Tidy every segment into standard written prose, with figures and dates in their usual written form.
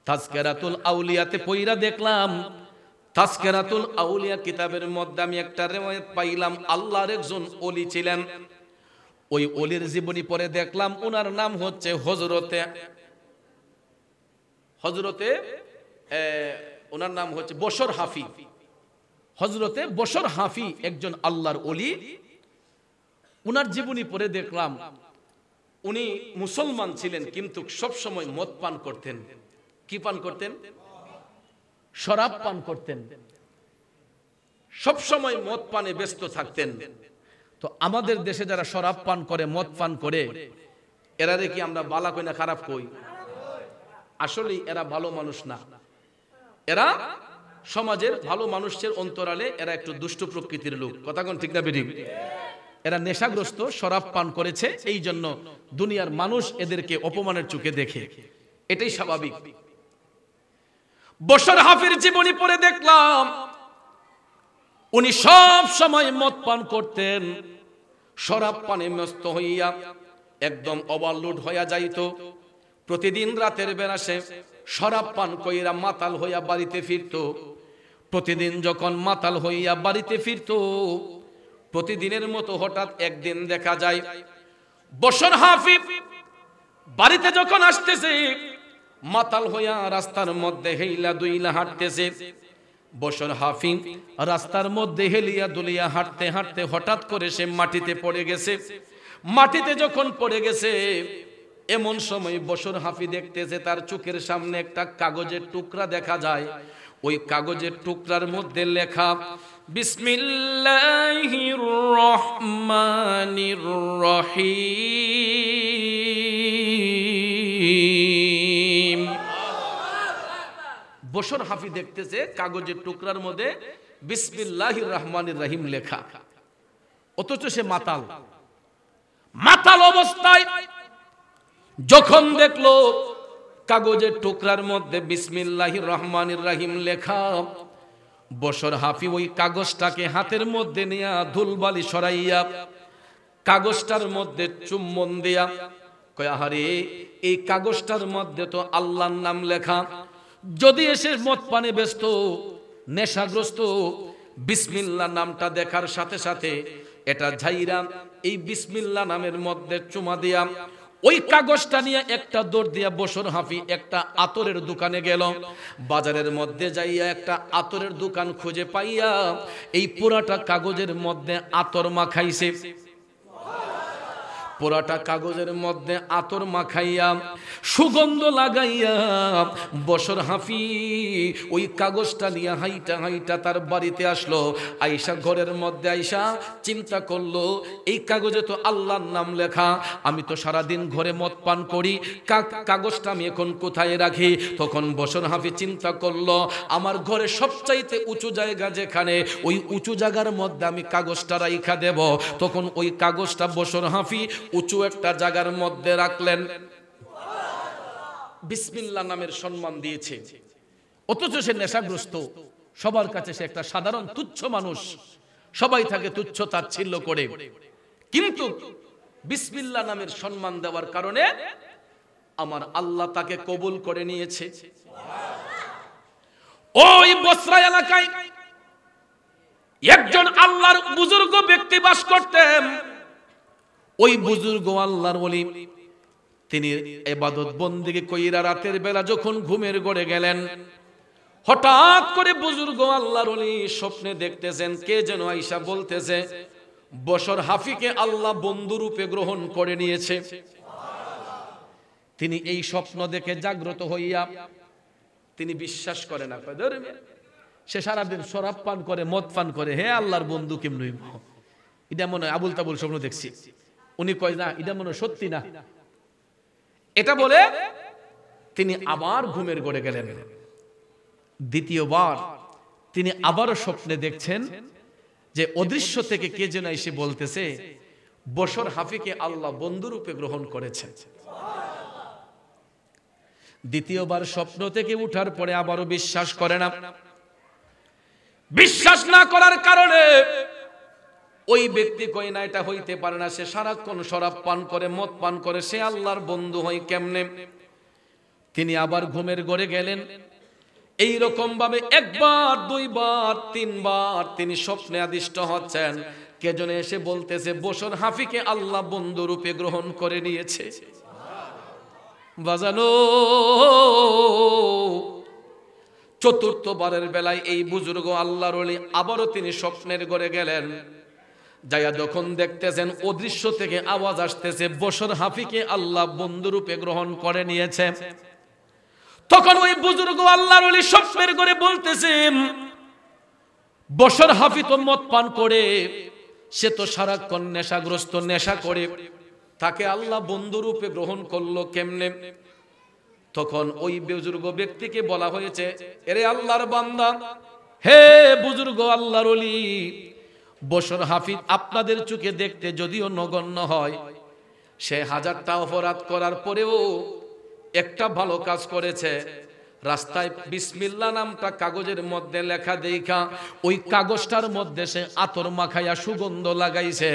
তাজকিরাতুল আউলিয়াতে পইরা দেখলাম, তাজকিরাতুল আউলিয়া কিতাবের মধ্যে আমি একটা রিওয়ায়াত পাইলাম, আল্লাহর একজন ওলি ছিলেন। ওই ওলির জীবনী পড়ে দেখলাম ওনার নাম হচ্ছে হযরতে ওনার নাম হচ্ছে বশর হাফি। হযরতে বশর হাফি একজন আল্লাহর ওলি। উনার জীবনী পড়ে দেখলাম উনি মুসলমান ছিলেন, কিন্তু সব সময় মদ পান করতেন। কি পান করতেন? শরাব পান করতেন। সব সময় মদ পানে ব্যস্ত থাকতেন। তো আমাদের দেশে যারা শরাব পান করে, মদ পান করে, এরা কি আমরা বালা কই না খারাপ কই? আসলে এরা ভালো মানুষ না। এরা সমাজের ভালো মানুষের অন্তরালে এরা একটু দুষ্ট প্রকৃতির লোক। কথা কোন ঠিক না বেঠিক? এরা নেশাগ্রস্ত, শরাব পান করেছে, এই জন্য দুনিয়ার মানুষ এদেরকে অপমানের চোখে দেখে, এটাই স্বাভাবিক। বশর হাফির জীবনী পড়ে দেখলাম উনি সব সময় মদ পান করতেন। শরাব পানে মস্ত হইয়া একদম ওভারলোড হইয়া যাইত। প্রতিদিন রাতের বেলা সে শরাব পান কইরা মাতাল হইয়া বাড়িতে ফিরত। প্রতিদিন যখন মাতাল হইয়া বাড়িতে ফিরত, প্রতিদিনের মতো হঠাৎ একদিন দেখা যায় বশর হাফি বাড়িতে যখন আসতেছে, মাতাল হইয়া রাস্তার মধ্যে হেইলা দুইলা হাঁটতেছে। বশর হাফি রাস্তার মধ্যে হেলিয়া দুলিয়া হাঁটতে হাঁটতে হঠাৎ করে সে মাটিতে পড়ে গেছে। মাটিতে যখন পড়ে গেছে, এমন সময় বশর হাফি দেখতেছে তার চোখের সামনে একটা কাগজের টুকরা দেখা যায়। ওই কাগজের টুকরার মধ্যে লেখা বিসমিল্লাহির রহমানির রহিম। বশর হাফি দেখতেছে কাগজের টুকরার মধ্যে বিসমিল্লাহির রহমানির রহিম লেখা, অথচ সে মাতাল। মাতাল অবস্থায় যখন দেখলো কাগজের টুকরার মধ্যে বিসমিল্লাহির রহমানির রহিম লেখা, বশর হাফি ওই কাগজটাকে হাতের মধ্যে নিয়া ধুলবালি সরাইয়া কাগজটার মধ্যে চুম্বন দিয়া কয়, আহারে এই কাগজটার মধ্যে তো আল্লাহর নাম লেখা। যদি এসে মদ পানে ব্যস্ত, নেশাগ্রস্ত, বিসমিল্লাহ নামটা দেখার সাথে সাথে এটা ঝাইরা এই বিসমিল্লাহ নামের মধ্যে চুমা দিয়া ওই কাগজটা নিয়ে একটা দৌড় দিয়া বশর হাফি একটা আতরের দোকানে গেল। বাজারের মধ্যে যাইয়া একটা আতরের দোকান খুঁজে পাইয়া এই পুরাটা কাগজের মধ্যে আতর মাখাইছে। পুরাটা কাগজের মধ্যে আতর মাখাইয়া সুগন্ধ লাগাইয়া বশর হাফি ওই কাগজটা নিয়ে হাইটা হাইটা তার বাড়িতে আসলো। আইসা ঘরের মধ্যে আইসা চিন্তা করলো, এই কাগজে তো আল্লাহর নাম লেখা, আমি তো সারাদিন ঘরে মদ পান করি, কাগজটা আমি এখন কোথায় রাখি? তখন বশর হাফি চিন্তা করলো, আমার ঘরে সবচাইতে উঁচু জায়গা যেখানে, ওই উঁচু জায়গার মধ্যে আমি কাগজটা রাইখা দেব। তখন ওই কাগজটা বশর হাফি উঁচু একটা জায়গার মধ্যে রাখলেন। বিসমিল্লাহ নামের সম্মান দিয়েছে, অথচ সে নেশাগ্রস্ত। সবার কাছে সে একটা সাধারণ তুচ্ছ মানুষ, সবাই তাকে তুচ্ছ তাচ্ছিল্য করে, কিন্তু বিসমিল্লাহ নামের সম্মান দেওয়ার কারণে আমার আল্লাহ তাকে কবুল করে নিয়েছে। ওই বসরা এলাকায় একজন আল্লাহর বুজুর্গ ব্যক্তি বাস করতেন। ওই বুজুর্গ আল্লাহর ওলি, তিনি ইবাদত বন্দেগী কইরা রাতের বেলা যখন ঘুমের ঘরে গেলেন, হঠাৎ করে বুজুর্গ আল্লাহর ওলি স্বপ্নে দেখতেছেন কে যেন আয়েশা বলতেছে বশর হাফিকে আল্লাহ বন্ধু রূপে গ্রহণ করে নিয়েছে। তিনি এই স্বপ্ন দেখে জাগ্রত হইয়া তিনি বিশ্বাস করে না, সে সারাদিন শরাব পান করে, মদ পান করে, হে আল্লাহর বন্ধু কেমন হইব? এটা মনে হয় আবুল তাবুল স্বপ্ন দেখছি। উনি কয় না, এটা মনে হয় সত্যি না। এটা বলে তিনি আবার ঘুমের ঘরে গেলেন। দ্বিতীয়বার তিনি আবারও স্বপ্নে দেখছেন যে অদৃশ্য থেকে কে যেন এসে বলতেছে বশর হাফিকে আল্লাহ বন্ধু রূপে গ্রহণ করেছেন। দ্বিতীয়বার স্বপ্ন থেকে উঠার পরে আবারও বিশ্বাস করে না। বিশ্বাস না করার কারণে ওই ব্যক্তি কই না, এটা হইতে পারে না, সে সারাক্ষণ শরাব পান করে, মদ পান করে, সে আল্লাহর বন্ধু হয় কেমনে? তিনি আবার ঘুমের ঘরে গেলেন। এই রকম ভাবে একবার, দুইবার, তিনবার তিনি স্বপ্নে আদিষ্ট হচ্ছেন। কে যেন এসে বলতেছে, বসর হাফিকে আল্লাহ বন্ধু রূপে গ্রহণ করে নিয়েছে। বাজানো চতুর্থবারের বেলায় এই বুজুর্গ আল্লাহর ওলি আবারও তিনি স্বপ্নের ঘরে গেলেন। যাইয়া যখন দেখতেছেন অদৃশ্য থেকে আওয়াজ আসতেছে, বসর হাফিকে আল্লাহ বন্ধু রূপে গ্রহণ করে নিয়েছে। তখন ওই বুজুর্গ আল্লাহর ওলি স্বপ্নের ঘরে বলতেছেন, বসর হাফি তো মদ পান করে, সে তো সারাক্ষণ নেশাগ্রস্ত, নেশা করে, তাকে আল্লাহ বন্ধু রূপে গ্রহণ করলো কেমনে? তখন ওই বুজুর্গ ব্যক্তিকে বলা হয়েছে, এরে আল্লাহর বান্দা, হে বুজুর্গ আল্লাহর ওলি, বসর হাফিজ আপনাদের চোখে দেখতে যদিও নগণ্য হয়, সে হাজারটা অপরাধ করার পরেও একটা ভালো কাজ করেছে। রাস্তায় বিসমিল্লাহ নামটা কাগজের মধ্যে লেখা দেখা ওই কাগজটার মধ্যে সে আতর মাখাইয়া সুগন্ধ লাগাইছে।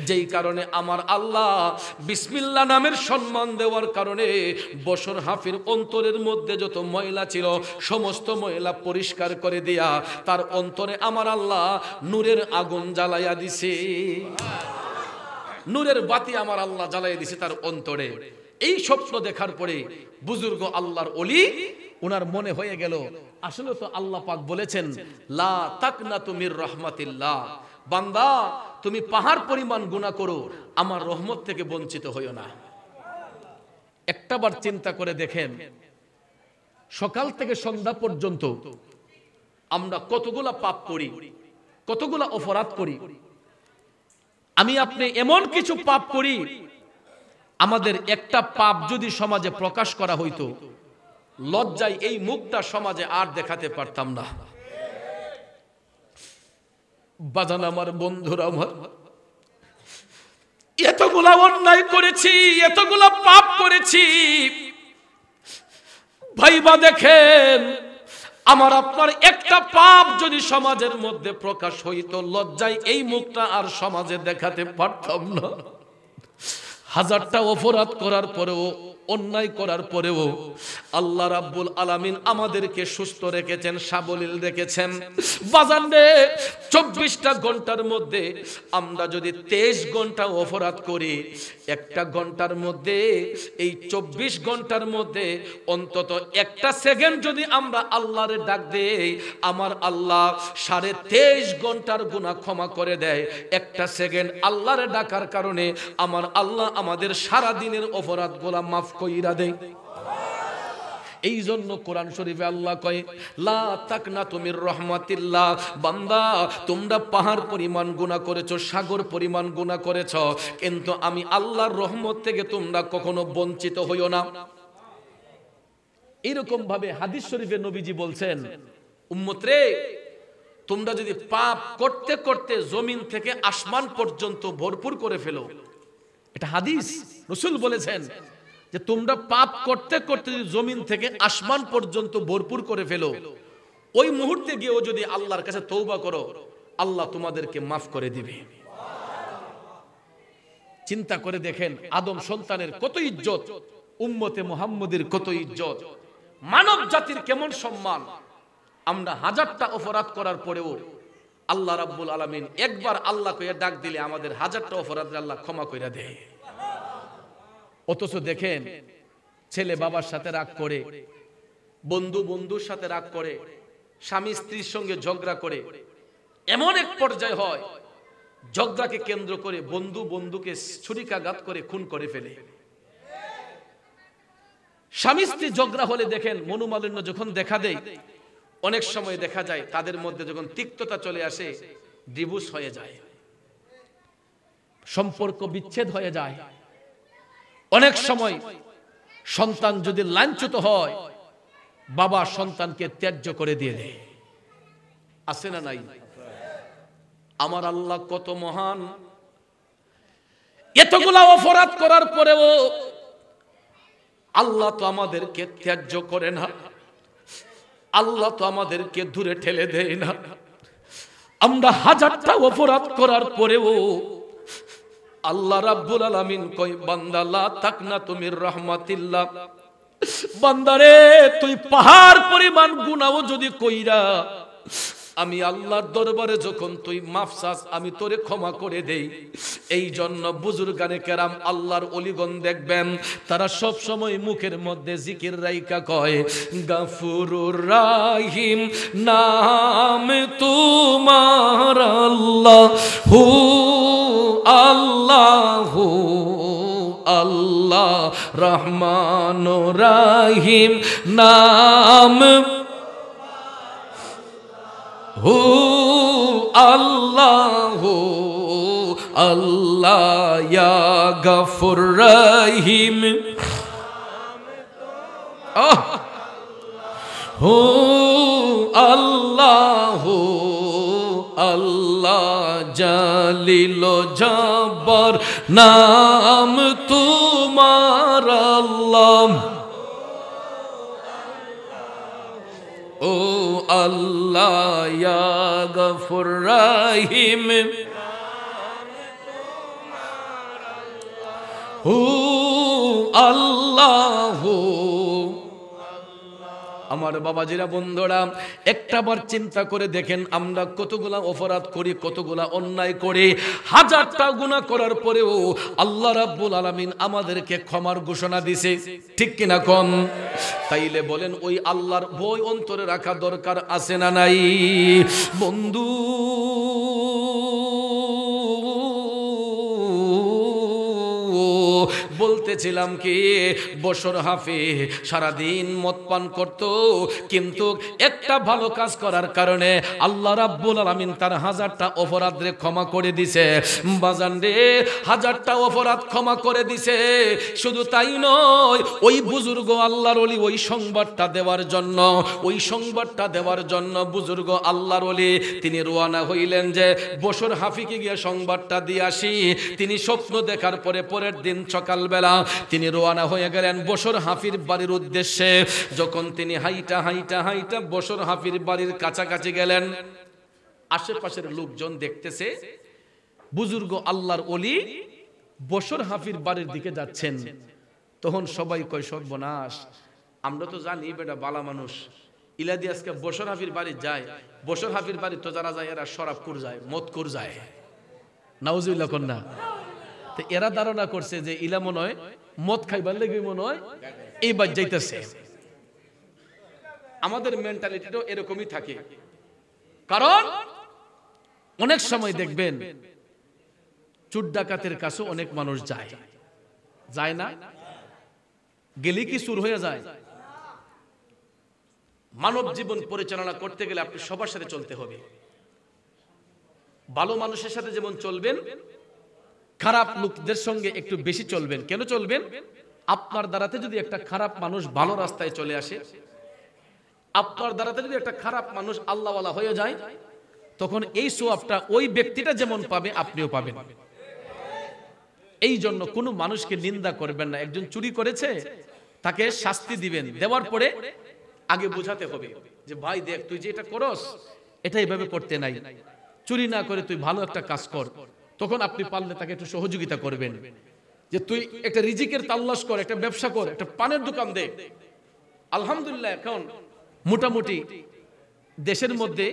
যেই কারণে আমার আল্লাহ বিসমিল্লাহ নামের সম্মান দেওয়ার কারণে বসর হাফির অন্তরের মধ্যে যত ময়লা ছিল সমস্ত ময়লা পরিষ্কার করে দিয়া তার অন্তরে আমার আল্লাহ নূরের আগুন জ্বালাইয়া দিছে। নূরের বাতি আমার আল্লাহ জ্বালাইয়া দিছে তার অন্তরে। এই স্বপ্ন দেখার পরে বুজুর্গ আল্লাহর ওলি, ওনার মনে হয়ে গেল, আসলে তো আল্লাহ পাক বলেছেন, লা তাকনাতু মির রাহমাতিল্লাহ, বান্দা তুমি পাহাড় পরিমাণ গুনাহ করো, আমার রহমত থেকে বঞ্চিত হইও না। একটাবার চিন্তা করে দেখেন, সকাল থেকে সন্ধ্যা পর্যন্ত আমরা কতগুলা পাপ করি, কতগুলা অপরাধ করি। আমি আপনি এমন কিছু পাপ করি, আমাদের একটা পাপ যদি সমাজে প্রকাশ করা হইতো, লজ্জায় এই মুখটা সমাজে আর দেখাতে পারতাম না। বাজান আমার, বন্ধুরা আমার, এতগুলা অন্যায় করেছি, এতগুলা পাপ করেছি, ভাইবা দেখেন, আমার আপনার একটা পাপ যদি সমাজের মধ্যে প্রকাশ হইতো, লজ্জায় এই মুখটা আর সমাজে দেখাতে পারতাম না। হাজারটা অপরাধ করার পরেও, অন্যায় করার পরেও আল্লাহ রাব্বুল আলামিন আমাদেরকে সুস্থ রেখেছেন, সাবলীল রেখেছেন। বাজান রে, 24টা ঘন্টার মধ্যে আমরা যদি 23 ঘন্টা অপরাধ করি, একটা ঘন্টার মধ্যে, এই 24 ঘন্টার মধ্যে অন্তত একটা সেকেন্ড যদি আমরা আল্লাহরে ডাক দেই, আমার আল্লাহ 23.5 ঘন্টার গুনাহ ক্ষমা করে দেয়। একটা সেকেন্ড আল্লাহরে ডাকার কারণে আমার আল্লাহ আমাদের সারা দিনের অপরাধগুলো মাফ কইরা দেয়। এই জন্য কোরআন শরীফে আল্লাহ কয়, লা তাকনাতু মির রাহমাতিল্লাহ, বান্দা তোমরা পাহাড় পরিমাণ গুনাহ করেছো, সাগর পরিমাণ গুনাহ করেছো, কিন্তু আমি আল্লাহর রহমত থেকে তোমরা কখনো বঞ্চিত হইও না। এরকম ভাবে হাদিস শরীফে নবীজি বলছেন, উম্মত রে, তোমরা যদি পাপ করতে করতে জমিন থেকে আসমান পর্যন্ত ভরপুর করে ফেলো, এটা হাদিস, রাসূল বলেছেন যে তোমরা পাপ করতে করতে যদি জমিন থেকে আসমান পর্যন্ত ভরপুর করে ফেলো, ওই মুহূর্তে গিয়েও যদি আল্লাহর কাছে তওবা করো, আল্লাহ তোমাদেরকে মাফ করে দিবে। চিন্তা করে দেখেন, আদম সন্তানের কত ইজ্জত, উম্মতে মুহাম্মদের কত ইজ্জত, মানব জাতির কেমন সম্মান। আমরা হাজারটা অপরাধ করার পরেও আল্লাহ রাব্বুল আলামিন একবার আল্লাহ কইয়া ডাক দিলে আমাদের হাজারটা অপরাধ আল্লাহ ক্ষমা কইরা দেয়। অথচ দেখেন, ছেলে বাবার সাথে রাগ করে, বন্ধু বন্ধুর সাথে রাগ করে, স্বামী স্ত্রীর সঙ্গে ঝগড়া করে, এমন এক পর্যায়ে হয় ঝগড়াকে কেন্দ্র করে বন্ধু বন্ধুকে ছুরিকাঘাত করে খুন করে ফেলে। স্বামী স্ত্রী ঝগড়া হলে দেখেন, মনোমালিন্য যখন দেখা দেয়, অনেক সময় দেখা যায় তাদের মধ্যে যখন তিক্ততা চলে আসে, ডিভোর্স হয়ে যায়, সম্পর্ক বিচ্ছেদ হয়ে যায়। অনেক সময় সন্তান যদি লাঞ্ছিত হয়, বাবা সন্তানকে ত্যায্য করে দিয়ে দেয়। আছে না নাই? আমার আল্লাহ কত মহান, এতগুলা অপরাধ করার পরেও আল্লাহ তো আমাদেরকে ত্যায্য করে না, আল্লাহ তো আমাদেরকে দূরে ঠেলে দেয় না। আমরা হাজারটা অপরাধ করার পরেও আল্লাহ রাব্বুল আলামিন কয়, বান্দা লা তাকনাতু মির রাহমাতিল্লাহ, বান্দারে তুই পাহাড় পরিমাণ গুনাহও যদি কইরা আমি আল্লাহর দরবারে যখন তুই মাফ চাস আমি তোরে ক্ষমা করে দেই। এই জন্য বুজুর্গানে কেরাম আল্লাহর ওলিগণ দেখবেন তারা সব সময় মুখের মধ্যে জিকির রাইকা কয় গাফুরুর রাহিম নাম তোমার আল্লাহু আল্লাহু আল্লাহ রহমানুর রাহিম নাম হু আল্লাহু আল্লাহ ইয়া গফুর রহিম হু আল্লাহু আল্লাহ জালিল জব্বার নাম তোমার আল্লাহ ও আল্লাহ ইয়া গফুর রহিম হু আল্লাহু। আমার বাবাজিরা বন্ধুরা একটাবার চিন্তা করে দেখেন আমরা কতগুলা অপরাধ করি, কতগুলা অন্যায় করি, হাজারটা গুনাহ করার পরেও আল্লাহ রাব্বুল আলামিন আমাদেরকে ক্ষমার ঘোষণা দিয়েছে, ঠিক কিনা কোন? তাইলে বলেন ওই আল্লাহর ভয় অন্তরে রাখা দরকার আছে না নাই? বন্ধু বলতেছিলাম কি বশর হাফি সারাদিন মদ পান করত, কিন্তু একটা ভালো কাজ করার কারণে আল্লাহ রাব্বুল আলামিন তার হাজারটা অপরাধে ক্ষমা করে দিছে। বাজান রে হাজারটা অপরাধ ক্ষমা করে দিছে। শুধু তাই নয়, ওই বুজুর্গ আল্লাহর ওলি ওই সংবাদটা দেওয়ার জন্য বুজুর্গ আল্লাহর ওলি তিনি রওনা হইলেন যে বশর হাফিকে গিয়ে সংবাদটা দিয়ে আসি। তিনি স্বপ্ন দেখার পরে পরের দিন সকালবেলা তিনি রওনা হয়ে গেলেন বশর হাফির বাড়ির উদ্দেশ্যে। যখন তিনি হাইটা হাইটা হাইটা বশর হাফির বাড়ির কাছাকাছি গেলেন, আশেপাশের লোকজন দেখতেছে বুজুর্গ আল্লাহর ওলি বশর হাফির বাড়ির দিকে যাচ্ছেন। তখন সবাই কয় সর্বনাশ, আমরা তো জানি বেটা বালা মানুষ, ইলাদি আজকে বশর হাফির বাড়ি যায়। বশর হাফির বাড়ি তো যারা যায় এরা শরাব কুর যায়, মদ কুর যায়, নাউজুবিল্লাহ কন্যা। তো এরা ধারণা করছে যে ইলা মনে হয় মদ খাইবার লেগে মনে হয় এইবার যাইতেছে। আমাদের মেন্টালিটিটাও এরকমই থাকে, কারণ অনেক সময় দেখবেন চুর ডাকাতের কাছে অনেক মানুষ যায় না, গেলে কি চুর হয়ে যায়? মানব জীবন পরিচালনা করতে গেলে আপনি সবার সাথে চলতে হবে। ভালো মানুষের সাথে যেমন চলবেন, খারাপ লোকদের সঙ্গে একটু বেশি চলবেন। কেন চলবেন? আপনার দ্বারাতে যদি একটা খারাপ মানুষ ভালো রাস্তায় চলে আসে, আপনার দ্বারাতে যদি একটা খারাপ মানুষ আল্লাহওয়ালা হয়ে যায়, তখন এই সওয়াবটা ওই ব্যক্তিটা যেমন পাবে আপনিও পাবেন। এই জন্য কোনো মানুষকে নিন্দা করবেন না। একজন চুরি করেছে, তাকে শাস্তি দিবেন, দেওয়ার পরে আগে বোঝাতে হবে যে ভাই দেখ তুই যে এটা করস এটা এইভাবে করতে নাই, চুরি না করে তুই ভালো একটা কাজ কর। তখন আপনি পারলে তাকে একটু সহযোগিতা করবেন যে তুই একটা রিজিকের তাল্লাশ কর, একটা ব্যবসা কর, একটা পানের দোকান দে। আলহামদুলিল্লাহ এখন মোটামুটি দেশের মধ্যে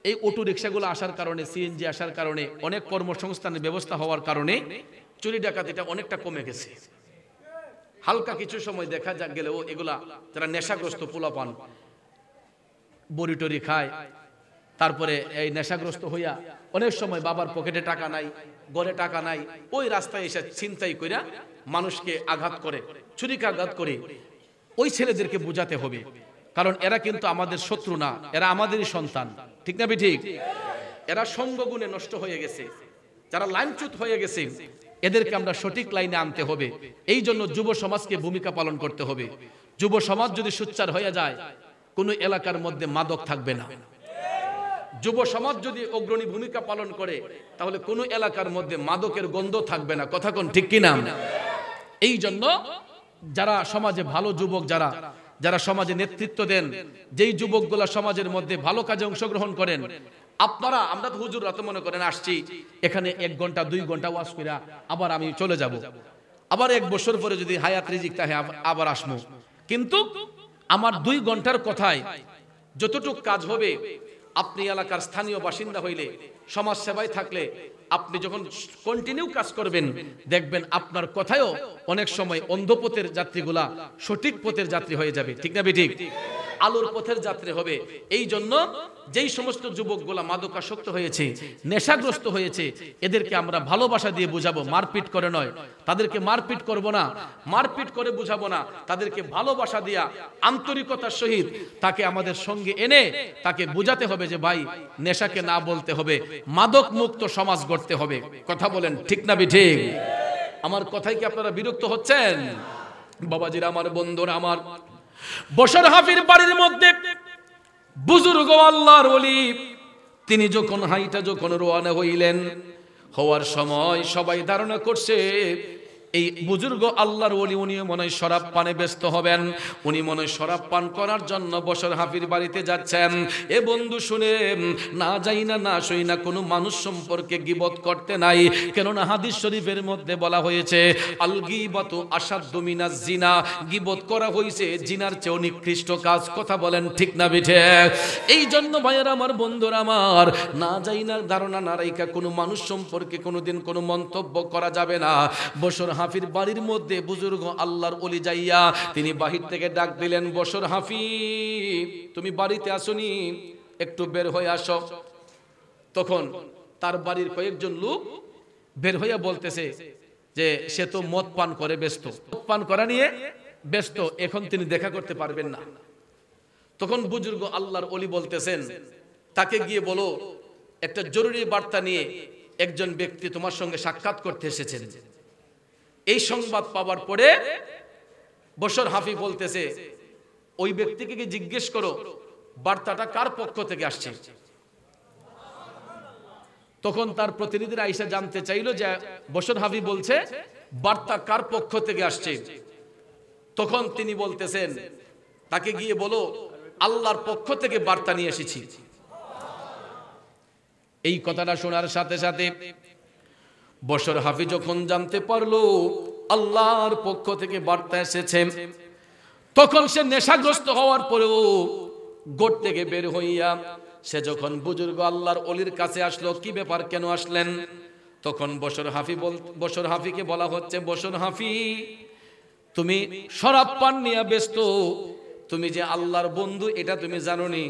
এই অটো রিক্সাগুলো আসার কারণে, সিএনজি আসার কারণে, অনেক কর্মসংস্থানের ব্যবস্থা হওয়ার কারণে চুরি ডাকাতিটা অনেকটা কমে গেছে। হালকা কিছু সময় দেখা যাক গেলেও এগুলা যারা নেশাগ্রস্ত পোলাপান বড়ি টরি খায়, তারপরে এই নেশাগ্রস্ত হইয়া অনেক সময় বাবার পকেটে টাকা নাই, ঘরে টাকা নাই, ওই রাস্তায় এসে ছিনতাই কইরা মানুষকে আঘাত করে, ছুরিকে আঘাত করে। ওই ছেলেদেরকে বোঝাতে হবে, কারণ এরা কিন্তু আমাদের শত্রু না, এরা আমাদেরই সন্তান, ঠিক না ঠিক? এরা সঙ্গগুণে নষ্ট হয়ে গেছে, যারা লাইনচ্যুত হয়ে গেছে, এদেরকে আমরা সঠিক লাইনে আনতে হবে। এই জন্য যুব সমাজকে ভূমিকা পালন করতে হবে। যুব সমাজ যদি সোচ্চার হয়ে যায়, কোনো এলাকার মধ্যে মাদক থাকবে না। যুব সমাজ যদি অগ্রণী ভূমিকা পালন করে, তাহলে কোনো এলাকার মধ্যে মাদকের গন্ধ থাকবে না। কথা কোন ঠিক কিনা? এই জন্য যারা সমাজে ভালো যুবক, যারা সমাজে নেতৃত্ব দেন, যেই যুবকগুলা সমাজের মধ্যে ভালো কাজে অংশগ্রহণ করেন, আপনারা, আমরা তো হুজুররা তো মনে করেন আসছি এখানে 1 ঘন্টা 2 ঘন্টা ওয়াজ কইরা আবার আমি চলে যাব, আবার 1 বছর পরে যদি হায়াত রিজিক থাকে আবার আসবো। কিন্তু আমার 2 ঘন্টার কথায় যতটুকু কাজ হবে, আপনি এলাকার স্থানীয় বাসিন্দা হইলে, সমাজ সেবায় থাকলে, আপনি যখন কন্টিনিউ কাজ করবেন, দেখবেন আপনার কথায়ও অনেক সময় অন্ধপথের যাত্রীগুলা সঠিক পথের যাত্রী হয়ে যাবে। ঠিক না ঠিক? আলোর পথের যাত্রী হবে। এই জন্য যেই সমস্ত যুবকগুলা মাদকাসক্ত হয়েছে, নেশাগ্রস্ত হয়েছে, এদেরকে আমরা ভালোবাসা দিয়ে বুঝাবো, মারপিট করে নয়। তাদেরকে মারপিট করব না, মারপিট করে বুঝাবো না, তাদেরকে ভালোবাসা দিয়া আন্তরিকতার সহিত তাকে আমাদের সঙ্গে এনে তাকে বুঝাতে হবে যে ভাই, নেশাকে না বলতে হবে, মাদক মুক্ত সমাজ গড়তে হবে। কথা বলেন ঠিক না ঠিক? আমার কথায় কি আপনারা বিরক্ত হচ্ছেন? বাবাজিরা আমার, বন্ধুরা আমার, বশর হাফির বাড়ির মধ্যে বুজুর্গ আল্লাহর ওলি তিনি যখন যখন রওনা হইলেন, হওয়ার সময় সবাই ধারণা করছে এই বুজুর্গ আল্লাহর ওলি উনি মনে হয় শরাব পানে ব্যস্ত হবেন, উনি মনে হয় শরাব পান করার জন্য বশর হাফির বাড়িতে যাচ্ছেন। এ বন্ধু শুনে, না যাই না, না সই না, কোনো মানুষ সম্পর্কে গীবত করতে নাই। কেননা হাদিস শরীফের মধ্যে বলা হয়েছে, আল গীবাতু আশাদ্দু মিনাজ জিনা, গীবত করা হয়েছে জিনার চেয়ে নিকৃষ্ট কাজ। কথা বলেন ঠিক না বেঠে? এই জন্য ভাইয়েরা আমার, বন্ধুরা আমার, না যাই না ধারণা না রাইখা কোনো মানুষ সম্পর্কে কোনোদিন কোনো মন্তব্য করা যাবে না। বশর হাফির বাড়ির মধ্যে বুজুর্গ আল্লাহর ওলি যাইয়া তিনি বাহির থেকে ডাক দিলেন, বশর হাফি তুমি বাড়িতে আসনি, একটু বের হয়ে আসো। তখন তার বাড়ির কয়েকজন লোক বের হইয়া বলতেছে যে সে তো মদ পান করে ব্যস্ত, মদ পান করা নিয়ে ব্যস্ত, এখন তিনি দেখা করতে পারবেন না। তখন বুজুর্গ আল্লাহর ওলি বলতেছেন, তাকে গিয়ে বলো একটা জরুরি বার্তা নিয়ে একজন ব্যক্তি তোমার সঙ্গে সাক্ষাৎ করতে এসেছেন। এই সংবাদ পাওয়ার পরে বশর হাফি বলতেছে, ওই ব্যক্তিকে কি জিজ্ঞেস করো বার্তাটা কার পক্ষ থেকে আসছে। তখন তার প্রতিনিধিরা আইসা জানতে চাইলো যে বশর হাফি বলছে বার্তা কার পক্ষ থেকে আসছে। তখন তিনি বলতেছেন, তাকে গিয়ে বলো আল্লাহর পক্ষ থেকে বার্তা নিয়ে এসেছি। এই কথাটা শোনার সাথে সাথে বশর হাফি যখন জানতে পারলো আল্লাহর পক্ষ থেকে বার্তা এসেছে, তখন সে নেশাগ্রস্ত হওয়ার পরেও গোট থেকে বের হইয়া সে যখন বুজুর্গ আল্লাহর ওলির কাছে আসলো, কি ব্যাপার, কেন আসলেন? তখন বশর হাফিকে বলা হচ্ছে, বশর হাফি তুমি শরাব পান নিয়ে ব্যস্ত, তুমি যে আল্লাহর বন্ধু এটা তুমি জানোনি,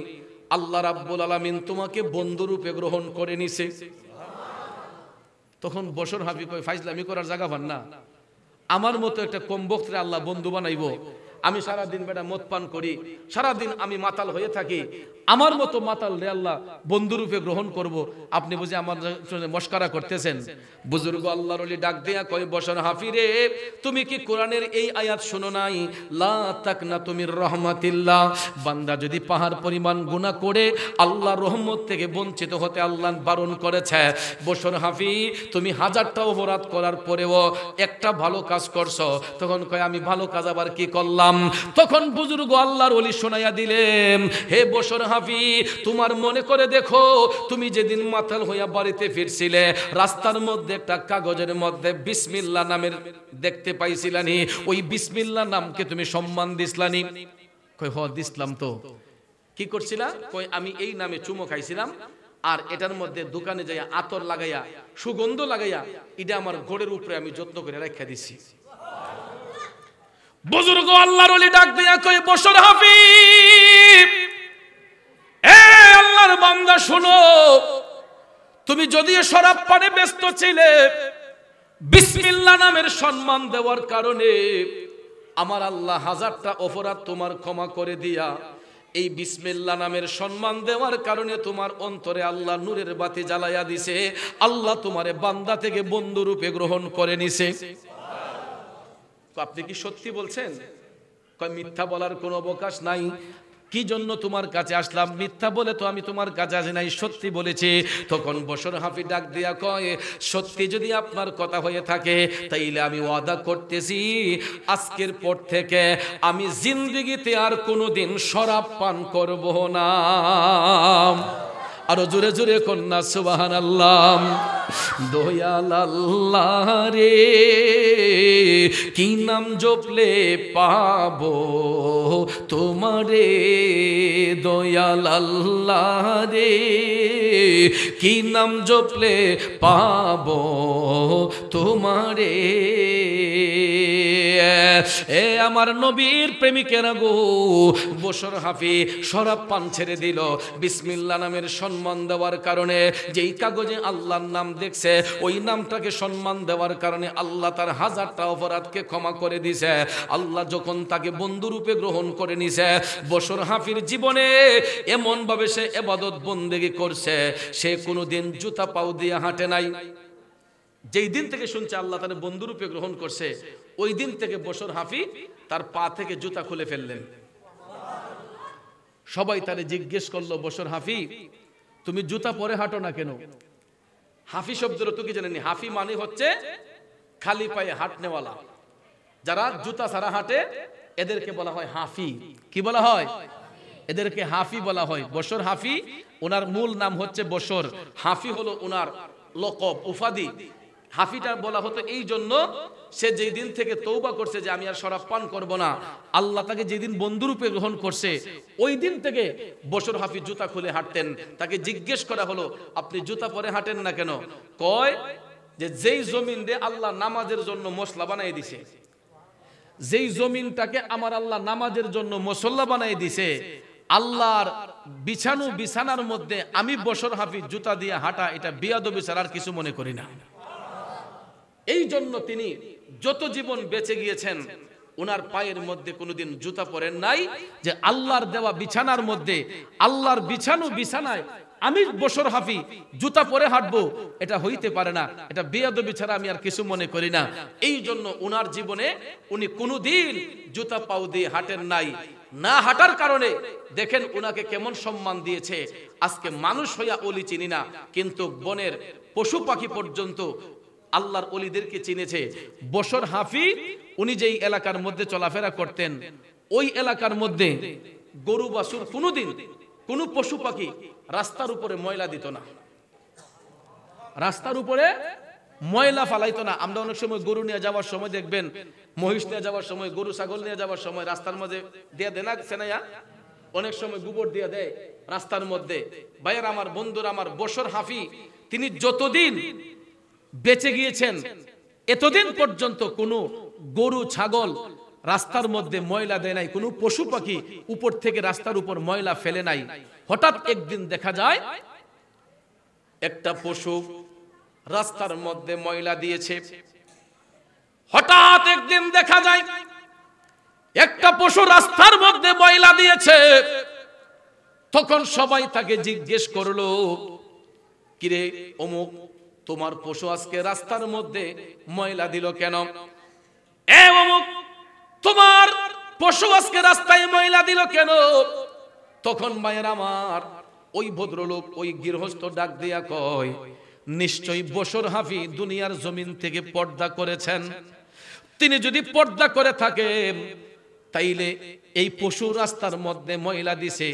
আল্লাহ রাব্বুল আলামিন তোমাকে বন্ধু রূপে গ্রহণ করে নিছে। তখন বশর হাফি কয়, ফাইজলামি করার জায়গা পান না, আমার মতো একটা কম বক্তরে আল্লাহ বন্ধু বানাইবো? আমি সারাদিন বেটা মদ পান করি, সারাদিন আমি মাতাল হয়ে থাকি, আমার মতো মাতাল রে আল্লাহ বন্ধু রূপে গ্রহণ করব? আপনি বুঝি আমার মস্করা করতেছেন? বুজুর্গ আল্লাহর ওলি ডাক দিয়া কয়, বশর হাফি রে, তুমি কি কোরআনের এই আয়াত শোনো নাই, লা তাকনাতু মির রাহমাতিল্লাহ, বান্দা যদি পাহাড় পরিমাণ গুনাহ করে আল্লাহর রহমত থেকে বঞ্চিত হতে আল্লাহ বারণ করেছে। বশর হাফি তুমি 1000টা অপরাধ করার পরেও একটা ভালো কাজ করছো। তখন কয়, আমি ভালো কাজ আবার কি করলাম? তখন বুজুর্গ আল্লাহর ওলি শোনাইয়া দিলেন, হে বশর হাফি, তোমার মনে করে দেখো, তুমি যেদিন মাতাল হইয়া বাড়িতে ফিরছিলে, রাস্তার মধ্যে একটা কাগজের মধ্যে বিসমিল্লাহ নামের দেখতে পাইছিলানি, ওই বিসমিল্লাহ নামকে তুমি সম্মান দিসলানি? কই, হ দিসলাম। তো কি করছিলা? কই, আমি এই নামে চুমো খাইছিলাম, আর এটার মধ্যে দোকানে যাইয়া আতর লাগাইয়া সুগন্ধ লাগাইয়া এটা আমার ঘরের উপরে আমি যত্ন করে রাখা দিছি। বুজুর্গ আল্লাহর ওলি ডাক দিয়া কয়, বশর হাফি, এ আল্লাহর বান্দা শোনো, তুমি যদিও শরাব পানে ব্যস্ত ছিলে, বিসমিল্লাহ নামের সম্মান দেওয়ার কারণে আমার আল্লাহ 1000টা অপরাধ তোমার ক্ষমা করে দিয়া এই বিসমিল্লাহ নামের সম্মান দেওয়ার কারণে তোমার অন্তরে আল্লাহ নূরের বাতি জ্বালাইয়া দিছে, আল্লাহ তোমারে বান্দা থেকে বন্ধু রূপে গ্রহণ করে নিছে। আপনি কি সত্যি বলছেন? কয়, মিথ্যা বলার কোনো অবকাশ নাই। কি জন্য তোমার কাছে আসলাম? মিথ্যা বলে তো আমি তোমার কাছে আসি নাই, সত্যি বলেছি। তখন বশর হাফি ডাক দিয়া কয়, সত্যি যদি আপনার কথা হয়ে থাকে তাইলে আমি ওয়াদা করতেছি, আজকের পর থেকে আমি জিন্দেগিতে আর কোনোদিন শরাব পান করব না। আরো জোরে জোরে কন্যা সুবহানাল্লাহ। দয়াল আল্লাহ রে কি নাম জপলে পাবো তোমারে, দয়াল আল্লাহ রে কি নাম জপলে পাবো তোমারে। এ আমার নবীর প্রেমিকেরা গো, বশর হাফি শরাব পান ছেড়ে দিল বিসমিল্লাহ নামের সম্মান দেওয়ার কারণে। যেই কাগজে আল্লাহর নাম দেখছে ওই নামটাকে সম্মান দেওয়ার কারণে আল্লাহ তার 1000টা অপরাধকে ক্ষমা করে দিছে। আল্লাহ যখন তাকে বন্ধুরূপে গ্রহণ করে নিছে, বশর হাফির জীবনে এমন ভাবে সে ইবাদত বন্দেগী করছে, সে কোনোদিন জুতা পাও দিয়ে হাঁটে নাই। যেই দিন থেকে শুনছে আল্লাহ তার বন্ধুরূপে গ্রহণ করছে, ওই দিন থেকে বশর হাফি তার পা থেকে জুতা খুলে ফেললেন। সবাই তারে জিজ্ঞেস করলো, বশর হাফি তুমি জুতা পরে হাঁটো না কেন? হাফি শব্দের তো কি জানেন? হাফি মানে হচ্ছে খালি পায়ে হাঁটনেওয়ালা। যারা জুতা ছাড়া হাঁটে এদেরকে বলা হয় হাফি। কি বলা হয়? এদেরকে হাফি বলা হয়। বশর হাফি ওনার মূল নাম হচ্ছে বশর, হাফি হলো ওনার লকব উপাধি। হাফিটা বলা হতো এই জন্য, সে যেই দিন থেকে তওবা করছে যে আমি আর শরাব পান করব না, আল্লাহ তাকে যেদিন বন্ধুরূপে গ্রহণ করছে ওই দিন থেকে বশর হাফি জুতা খুলে হাঁটতেন। তাকে জিজ্ঞেস করা হলো, আপনি জুতা পরে হাঁটেন না কেন? কয় যে যেই জমিন দিয়ে আল্লাহ নামাজের জন্য মসলা বানাই দিছে, যেই জমিনটাকে আমার আল্লাহ নামাজের জন্য মুসল্লা বানাই দিছে, আল্লাহর বিছানার মধ্যে আমি বশর হাফি জুতা দিয়ে হাঁটা এটা বিয়াদবি ছাড়া আর কিছু মনে করি না। এই জন্য তিনি যত জীবন বেঁচে গিয়েছেন ওনার পায়ের মধ্যে কোনোদিন জুতা পরেন নাই, যে আল্লাহর দেওয়া বিছানার মধ্যে আল্লাহর বিছানায় আমি বশর হাফি জুতা পরে হাঁটবো, এটা হইতে পারে না। এটা বেয়াদবি ছাড়া আমি আর কিছু মনে করি না। এই জন্য ওনার জীবনে উনি কোনোদিন জুতা পাও দিয়ে হাঁটেন নাই। না হাঁটার কারণে দেখেন উনাকে কেমন সম্মান দিয়েছে। আজকে মানুষ হইয়া অলি চিনি না, কিন্তু বনের পশু পাখি পর্যন্ত আল্লাহর অলিদেরকে চিনেছে। বশর হাফি উনি যেই এলাকার মধ্যে চলাফেরা করতেন, ওই এলাকার মধ্যে গরু বাছুর কোনোদিন কোনো পশু পাখি রাস্তার উপরে ময়লা দিত না, রাস্তার উপরে ময়লা ফালাইতো না। আমরা অনেক সময় গরু নিয়ে যাওয়ার সময় দেখবেন, মহিষ নিয়ে যাওয়ার সময়, গরু ছাগল নিয়ে যাওয়ার সময় রাস্তার মধ্যে দিয়ে দেয় না সেনাইয়া, অনেক সময় গোবর দিয়ে দেয় রাস্তার মধ্যে। ভাইয়ের আমার, বন্ধুর আমার, বশর হাফি তিনি যতদিন বেঁচে গিয়েছেন এতদিন পর্যন্ত কোনো গরু ছাগল রাস্তার মধ্যে ময়লা দেয় নাই, কোনো পশু পাখি উপর থেকে রাস্তার উপর ময়লা ফেলে নাই। হঠাৎ একদিন দেখা যায় একটা পশু রাস্তার মধ্যে ময়লা দিয়েছে। হঠাৎ একদিন দেখা যায় একটা পশু রাস্তার মধ্যে ময়লা দিয়েছে। তখন সবাই তাকে জিজ্ঞেস করলো, কিরে অমুক, তোমার পশু আজকে রাস্তার মধ্যে ময়লা দিল কেন? এ অমুক, তোমার পশু আজকে রাস্তায় ময়লা দিল কেন? তখন ভাইয়ের আমার ওই ভদ্রলোক, ওই গৃহস্থ ডাক দিয়া কয়, নিশ্চয়ই বশর হাফি দুনিয়ার জমিন থেকে পর্দা করেছেন। তিনি যদি পর্দা করে থাকেন তাইলে এই পশু রাস্তার মধ্যে ময়লা দিছে,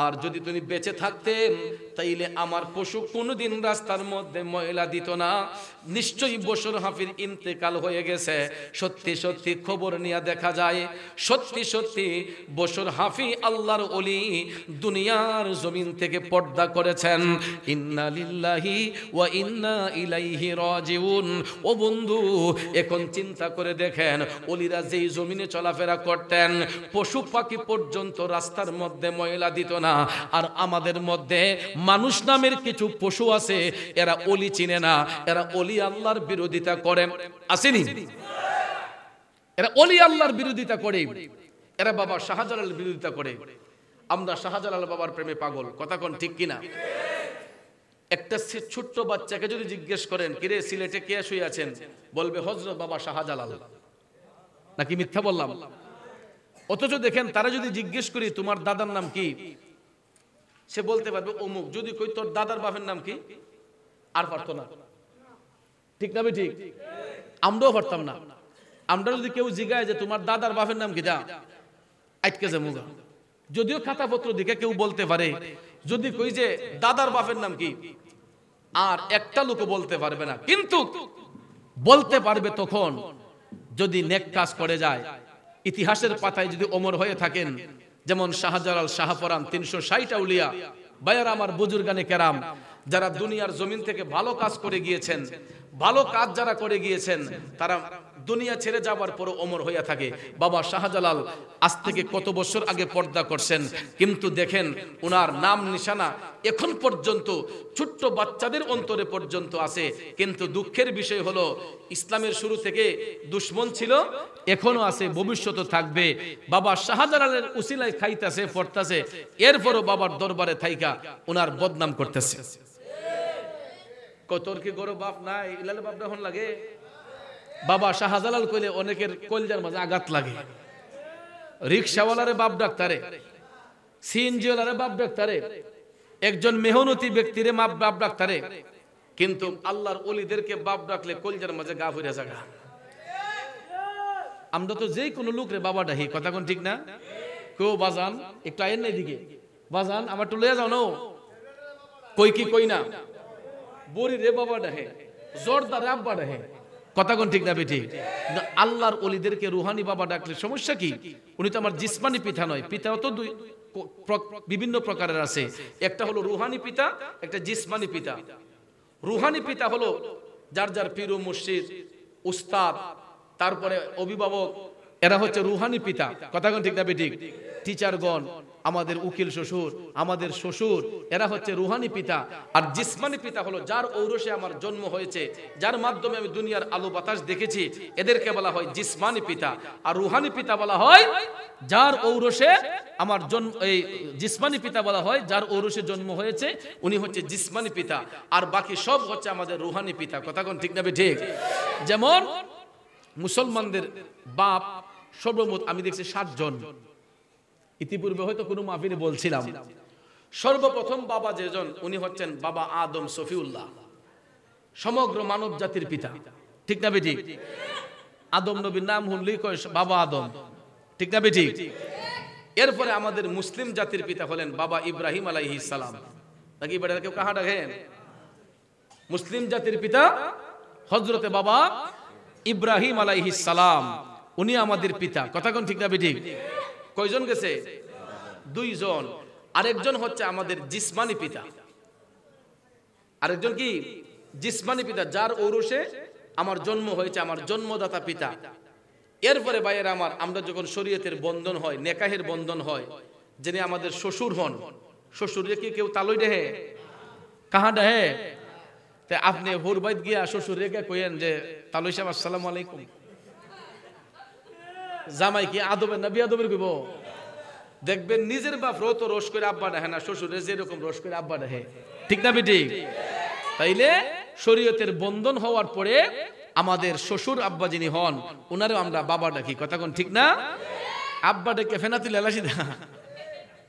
আর যদি তুমি বেঁচে থাকতেন তাইলে আমার পশু কোনোদিন রাস্তার মধ্যে ময়লা দিত না। নিশ্চয়ই বশর হাফির ইন্তেকাল হয়ে গেছে। সত্যি সত্যি খবর নিয়ে দেখা যায়, সত্যি সত্যি বশর হাফি আল্লাহর ওলি দুনিয়ার জমিন থেকে পর্দা করেছেন। ইন্না লিল্লাহি ওয়া ইন্না ইলাইহি রাজিউন। ও বন্ধু, এখন চিন্তা করে দেখেন, ওলিরা যেই জমিনে চলাফেরা করতেন পশু পাখি পর্যন্ত রাস্তার মধ্যে ময়লা দিত না, আর আমাদের মধ্যে মানুষ নামের কিছু পশু আছে, এরা ওলি চিনে না, এরা ওলি আল্লাহর বিরোধিতা করে। আসেনি? এরা ওলি আল্লাহর বিরোধিতা করে, এরা বাবা শাহজালালের বিরোধিতা করে। আমরা শাহজালাল বাবার প্রেমে পাগল, কথা কোন ঠিক কিনা? একটা ছোট্ট বাচ্চাকে যদি জিজ্ঞেস করেন, কিরে সিলেটে কে শুয়ে আছেন, বলবে হযরত বাবা শাহজালাল। নাকি মিথ্যা বললাম? অথচ দেখেন তারা যদি জিজ্ঞেস করি তোমার দাদার নাম কি, সে বলতে পারবে অমুক। যদি কই তোর দাদার বাপের নাম কি, আর পারতো না। ঠিক না? ঠিক। আমরাও পারতাম না। আমরা যদি কেউ জিজ্ঞাসা যে তোমার দাদার বাপের নাম কি, যা আটকে যাবো। যদিও খাতাপত্র দিকে কেউ বলতে পারে যদি কই যে দাদার বাপের নাম কি, আর একটা লোক বলতে পারবে না, কিন্তু বলতে পারবে তখন যদি নেক কাজ করে যায়। ইতিহাসের পাতায় যদি ওমর হয়ে থাকেন, যেমন শাহজালাল, শাহপরান, 360 আউলিয়া, ভাইয়ার আমার বুজুর্গানে কেরাম, যারা দুনিয়ার জমিন থেকে ভালো কাজ করে গিয়েছেন, ভালো কাজ যারা করে গিয়েছেন, তারা দুনিয়া ছেড়ে যাবার পর ওমর হইয়া থাকে। বাবা শাহজালাল আজ থেকে কত বছর আগে পর্দা করছেন, কিন্তু দেখেন ওনার নাম নিশানা এখন পর্যন্ত ছোট্ট বাচ্চাদের অন্তরে পর্যন্ত আছে। কিন্তু দুঃখের বিষয় হলো ইসলামের শুরু থেকে দুশ্মন ছিল, এখনো আছে, ভবিষ্যতে থাকবে। বাবা শাহজালালের উসিলায় খাইতেছে, পড়তেছে, এরপরও বাবার দরবারে থাইকা ওনার বদনাম করতেছে। কতর কি গরো বাপ নাই, ইলালে বাপ যখন লাগে, বাবা শাহজালাল কইলে অনেকের কলজার মাঝে আঘাত লাগে। রিকশাওয়ালারে বাপ ডাক্তারে, সিএনজিওয়ালারে বাপ ডাক্তারে, একজন মেহনতি ব্যক্তিরে বাপ ডাক্তারে, কিন্তু আল্লাহর ওলিদেরকে বাপ ডাকলে কলজার মাঝে গা ফিরে জায়গা। আমরা তো যেই কোনো লোক রে বাবা ডাকি, কথা কোন ঠিক না? কেউ বাজান একটু আইন নাই দিকে, বাজান আমার একটু লইয়া যাও না, কই কি কই না, বড়ি রে বাবা ডাহে, জোরদার আব্বা ডাহে, কথা কোন ঠিক না বেটি? আল্লাহর ওলিদেরকে রুহানি বাবা ডাকলে সমস্যা কি? উনি তো আমার জিসমানি পিতা নয়, পিতাও তো বিভিন্ন প্রকারের আছে, একটা হলো রুহানি পিতা, একটা জিসমানি পিতা। রুহানি পিতা হলো যার যার পীর ও মুর্শিদ, উস্তাদ, তারপরে অভিভাবক, এরা হচ্ছে রুহানি পিতা, কথা কোন ঠিক না বেটি? টিচারগণ, আমাদের উকিল শ্বশুর, আমাদের শ্বশুর, এরা হচ্ছে রুহানি পিতা। আর জিসমানি পিতা হলো যার ঔরসে আমার জন্ম হয়েছে, যার মাধ্যমে আমি দুনিয়ার আলো বাতাস দেখেছি, এদেরকে বলা হয় জিসমানি পিতা। আর রুহানি পিতা বলা হয় যার ঔরসে আমার জন্ম, এই জিসমানি পিতা বলা হয় যার ঔরসে জন্ম হয়েছে, উনি হচ্ছে জিসমানি পিতা। আর বাকি সব হচ্ছে আমাদের রুহানি পিতা, কথা কোন ঠিক না ঠিক? যেমন মুসলমানদের বাপ সর্বমোট আমি দেখছি 7 জন। ইতিপূর্বে হয়তো কোনো মাহফিলে বলছিলাম, সর্বপ্রথম বাবা যেজন, উনি হচ্ছেন বাবা আদম সফিউল্লাহ, সমগ্র মানব জাতির পিতা, ঠিক না বেটি? আদম নবীর নাম শুনলেই কয় বাবা আদম, ঠিক না বেটি? এরপরে আমাদের মুসলিম জাতির পিতা হলেন বাবা ইব্রাহিম আলাইহিস সালাম, নাকি বেটা কেউ কাহা ডাকেন? মুসলিম জাতির পিতা হযরতে বাবা ইব্রাহিম আলাইহিস সালাম, উনি আমাদের পিতা, কথা কোন ঠিক না বেটি? কয়জন গেছে? 2 জন। আরেকজন হচ্ছে আমাদের জিসমানি পিতা, আরেকজন কি? জিসমানি পিতা, যার ঔরসে আমার জন্ম হয়েছে, আমার জন্মদাতা পিতা। এরপরে ভাইয়েরা আমার, আমরা যখন শরীয়তের বন্ধন হয়, নেকাহের বন্ধন হয়, যিনি আমাদের শ্বশুর হন, শ্বশুরে কি কেউ তালই দেহে, কাহা দেহে? তাই আপনি হুরবাইত গিয়া শ্বশুর রেখে কইেন যে তালই সাহেব আসসালামু আলাইকুম, জামাই কি আদবের না বিয়াদবের কইব? দেখবেন নিজের বাপ তো রোশ করে আব্বা ডাহে না, শ্বশুরে যেরকম রোশ করে আব্বা ডাহে, ঠিক না বেটি? তাইলে শরীয়তের বন্ধন হওয়ার পরে আমাদের শ্বশুর আব্বা যিনি হন, ওনারও আমরা বাবা ডাকি, কথা কোন ঠিক না? আব্বা ডেকে ফেনাতি লালাসি দা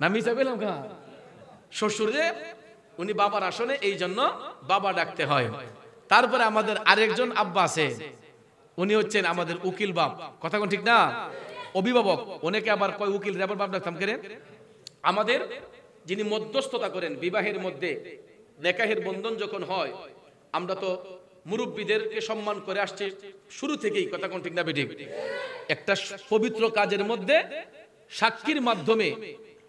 না, মিছা পেলাম কা? শ্বশুরে উনি বাবার আসনে, এই জন্য বাবা ডাকতে হয়। তারপরে আমাদের আরেকজন আব্বা আছে, উনি হচ্ছেন আমাদের উকিল বাপ, কথা কোন ঠিক না? অভিভাবক, অনেকে আবার কয় উকিল রে আবার বাপ ডাকতাম কেন? আমাদের যিনি মধ্যস্থতা করেন বিবাহের মধ্যে, নেকাহের বন্ধন যখন হয়, আমরা তো মুরব্বীদেরকে সম্মান করে আসছি শুরু থেকেই, কথা কোন ঠিক না বেঠিক? একটা পবিত্র কাজের মধ্যে সাক্ষীর মাধ্যমে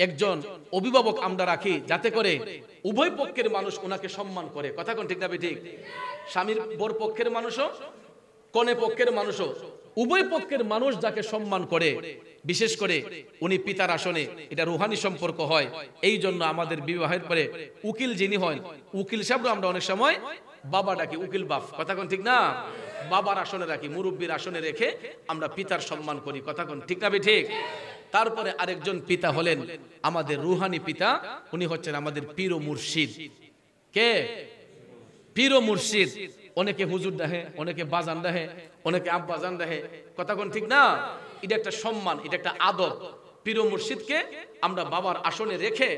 একজন অভিভাবক আমরা রাখি, যাতে করে উভয় পক্ষের মানুষ ওনাকে সম্মান করে, কথা কোন ঠিক না বেঠিক? স্বামীর বর পক্ষের মানুষও, কনে পক্ষের মানুষও, উভয় পক্ষের মানুষ যাকে সম্মান করে, বিশেষ করে উনি পিতার আসনে, এটা রুহানি সম্পর্ক হয়। এই জন্য আমাদের বিবাহের পরে উকিল যিনি হন, উকিল সাহেব আমরা অনেক সময় বাবা ডাকি, উকিল বাপ, কথা কোন ঠিক না? বাবার আসনে রাখি, মুরব্বীর আসনে রেখে আমরা পিতার সম্মান করি, কথা কোন ঠিক না ঠিক? তারপরে আরেকজন পিতা হলেন আমাদের রুহানি পিতা, উনি হচ্ছেন আমাদের পীর ও মুর্শিদ। কে? পীর ও মুর্শিদ। অনেকে হুজুর ডাহে, অনেকে বাজান ডাহে, অনেকে আব্বাজান ডাহে, কথা কোন ঠিক না? এটা একটা সম্মান, এটা একটা আদব। পীর ও মুর্শিদকে আমরা বাবার আসনে রেখে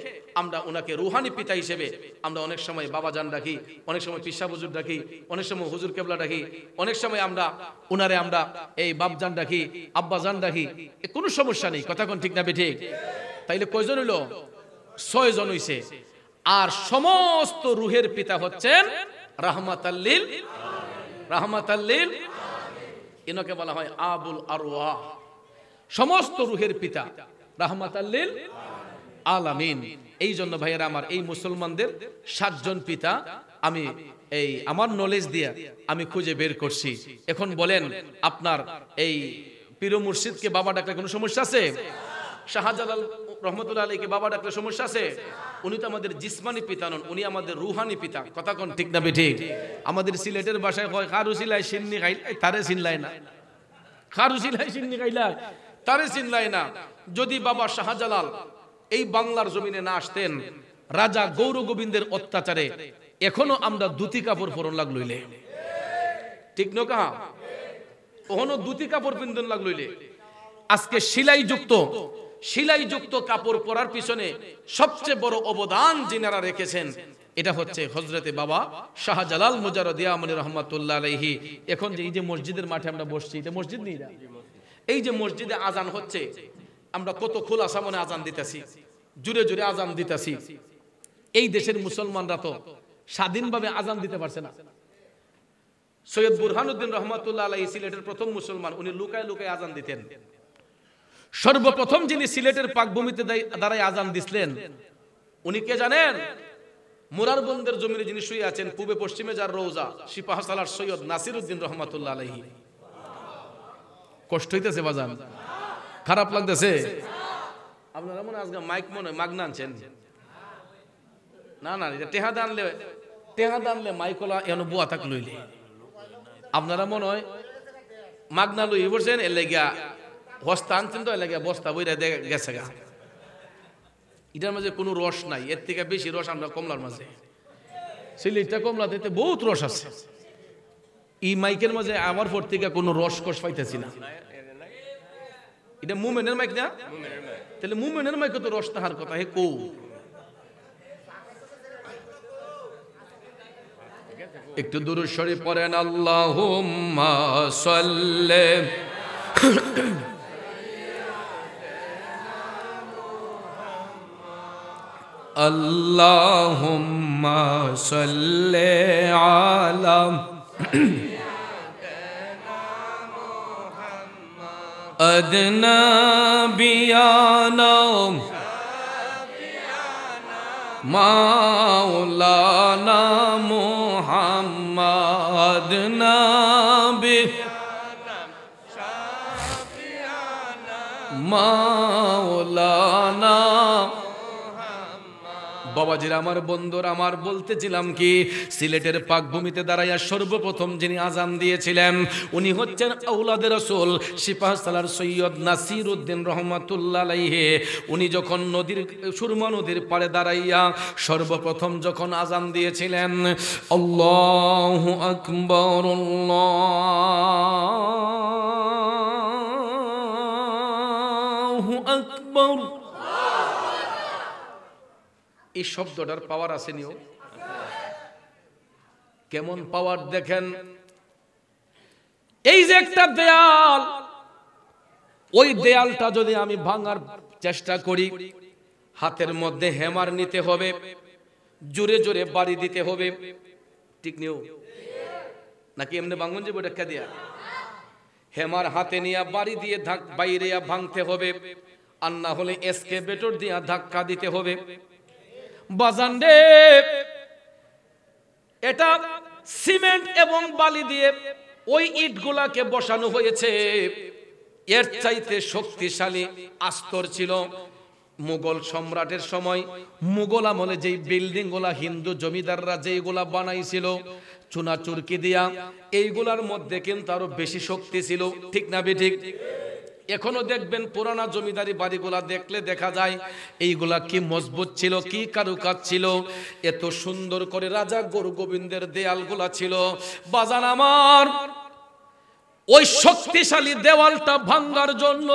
আমরা ওনাকে রুহানি পিতা হিসেবে আমরা অনেক সময় বাবাজান ডাকি, অনেক সময় পিসা হুজুর ডাকি, অনেক সময় হুজুর কেবলা ডাকি, অনেক সময় আমরা ওনারে আমরা এই বাপজান ডাকি, আব্বাজান ডাকি, কোনো সমস্যা নেই, কথা কোন ঠিক না বেঠিক? তাইলে কয়জন হইল? 6 জন হইছে। আর সমস্ত রুহের পিতা হচ্ছেন রাহমাতাল্লিল রাহমাতাল্লিল, ইনাকে বলা হয় আবুল আরওয়াহ, সমস্ত রুহের পিতা রাহমাতাল্লিল আলামিন। এই জন্য ভাইয়েরা আমার, এই মুসলমানদের 7 জন পিতা আমি এই আমার নলেজ দিয়ে আমি খুঁজে বের করছি। এখন বলেন, আপনার এই পীর মুর্শিদকে বাবা ডাকলে কোনো সমস্যা আছে? শাহজালাল রহমতুল্লাহ আলাইহিকে বাবা ডাকলে সমস্যা আছে? উনি তো আমাদের জিসমানি পিতা নন, উনি আমাদের রুহানি পিতা। কথা কোন ঠিক না বেঠিক? আমাদের সিলেটের ভাষায় কয় খারু সিলাই সিন্নি খাইলাই তারে চিনলাই না, খারু সিলাই সিন্নি খাইলাই তারে চিনলাই না। যদি বাবা শাহজালাল এই বাংলার জমিনে না আসতেন, রাজা গৌর গোবিন্দের অত্যাচারে এখনো আমরা দুতি কাপড় পরন লাগলইলে, ঠিক ন কাহা? ওহনো দুতি কাপড় পিন্দন লাগলইলে। আজকে সিলাইযুক্ত কাপড় পরার পিছনে সবচেয়ে বড় অবদান যিনারা রেখেছেন, এটা হচ্ছে হযরতে বাবা শাহজালাল মুজাররদিয়া আমনি রহমাতুল্লাহ আলাইহি। এখন যে এই যে মসজিদের মাঠে আমরা বসছি, এটা মসজিদ নেই, এই যে মসজিদে আজান হচ্ছে, আমরা কত খোলাসা মনে আজান দিতেছি, জুড়ে জুড়ে আজান দিতেছি। এই দেশের মুসলমানরা তো স্বাধীনভাবে আজান দিতে পারছে না। সৈয়দ বুরহানুদ্দিন রহমাতুল্লাহ আলাইহি সিলেটের প্রথম মুসলমান, উনি লুকায় লুকায় আজান দিতেন। সর্বপ্রথম যিনি সিলেটের পাকভূমিতে দাঁড়ায় আজান দিছিলেন, উনি কে জানেন? মুরারবন্দের জমিনে যিনি শুয়ে আছেন, পূবে পশ্চিমে যার রওজা, সিপাহ সালার সৈয়দ নাসিরউদ্দিন রহমাতুল্লাহ আলাইহি। কষ্ট হইতেছে বাজান? খারাপ লাগতেছে? আপনারা মনে আজকে মাইক মনে মাগনা আনছেন? না না, এটা টেহা দানলে মাইকলা এন বুয়া থাক লইলে আপনারা মনে হয় মাগনা লই বসছেন, এর লেগিয়া বস্তা আনছেন তো, এর লেগিয়া বস্তা বইরা গেছে গা। এটার মাঝে কোনো রস নাই, এর থেকে বেশি রস আমরা কমলার মাঝে। সিলেটটা কমলা দিতে বহুত রস আছে, এই মাইকের মাঝে আমার পর থেকে কোনো রস কষ পাইতেছি না। এটা মুমেনের মাইক না? তাহলে মুমেনের মাইকে তো রস তাহার কথা, হে কৌ একটু দুরূদ শরীফ পড়েন। আল্লাহুম্মা সাল্লি আল্লাহুম্মা সাল্লি আলা আদনা বিয়ানা মাওলানা মুহাম্মদ নবী মাওলানা। বাবাজিরা আমার, বন্ধুরা আমার, বলতেছিলাম কি, সিলেটের পাকভূমিতে দাঁড়াইয়া সর্বপ্রথম যিনি আজান দিয়েছিলেন, উনি হচ্ছেন আওলাদে রাসূল সিপাহ সালার সৈয়দ নাসিরউদ্দিন রহমাতুল্লাহ আলাইহি। উনি যখন সুরমা নদীর পাড়ে দাঁড়াইয়া সর্বপ্রথম যখন আজান দিয়েছিলেন, আল্লাহু আকবার আল্লাহু আকবার, এই শব্দটার পাওয়ার আছে নিও, কেমন পাওয়ার দেখেন। এই যে একটা দেয়াল, ওই দেয়ালটা যদি আমি ভাঙার চেষ্টা করি, হাতের মধ্যে হ্যামার নিতে হবে, জোরে জোরে বাড়ি দিতে হবে, ঠিক নিও নাকি? এমনি ভাঙন যে বইটা দিয়া হ্যামার হাতে নিয়ে বাড়ি দিয়ে বাইরে ভাঙতে হবে, আর না হলে এসকেভেটর দিয়ে ধাক্কা দিতে হবে। বাজান রে, এটা সিমেন্ট এবং বালি দিয়ে ওই ইটগুলাকে বসানো হয়েছে। এর চাইতে শক্তিশালী আস্তর ছিল মুঘল সম্রাটের সময়, মুঘল আমলে যেই বিল্ডিং গুলা হিন্দু জমিদাররা যেইগুলা বানাইছিল চুনা চুরকি দিয়া, এইগুলার মধ্যে কিন্তু আরো বেশি শক্তি ছিল, ঠিক না বেঠিক? এখনো দেখবেন পুরানা জমিদারি বাড়িগুলা দেখলে দেখা যায় এইগুলা কি মজবুত ছিল, কি কারুকাজ ছিল, এত সুন্দর করে রাজা গৌর গোবিন্দের দেয়ালগুলা ছিল। বাজান আমার, ওই শক্তিশালী দেওয়ালটা ভাঙার জন্য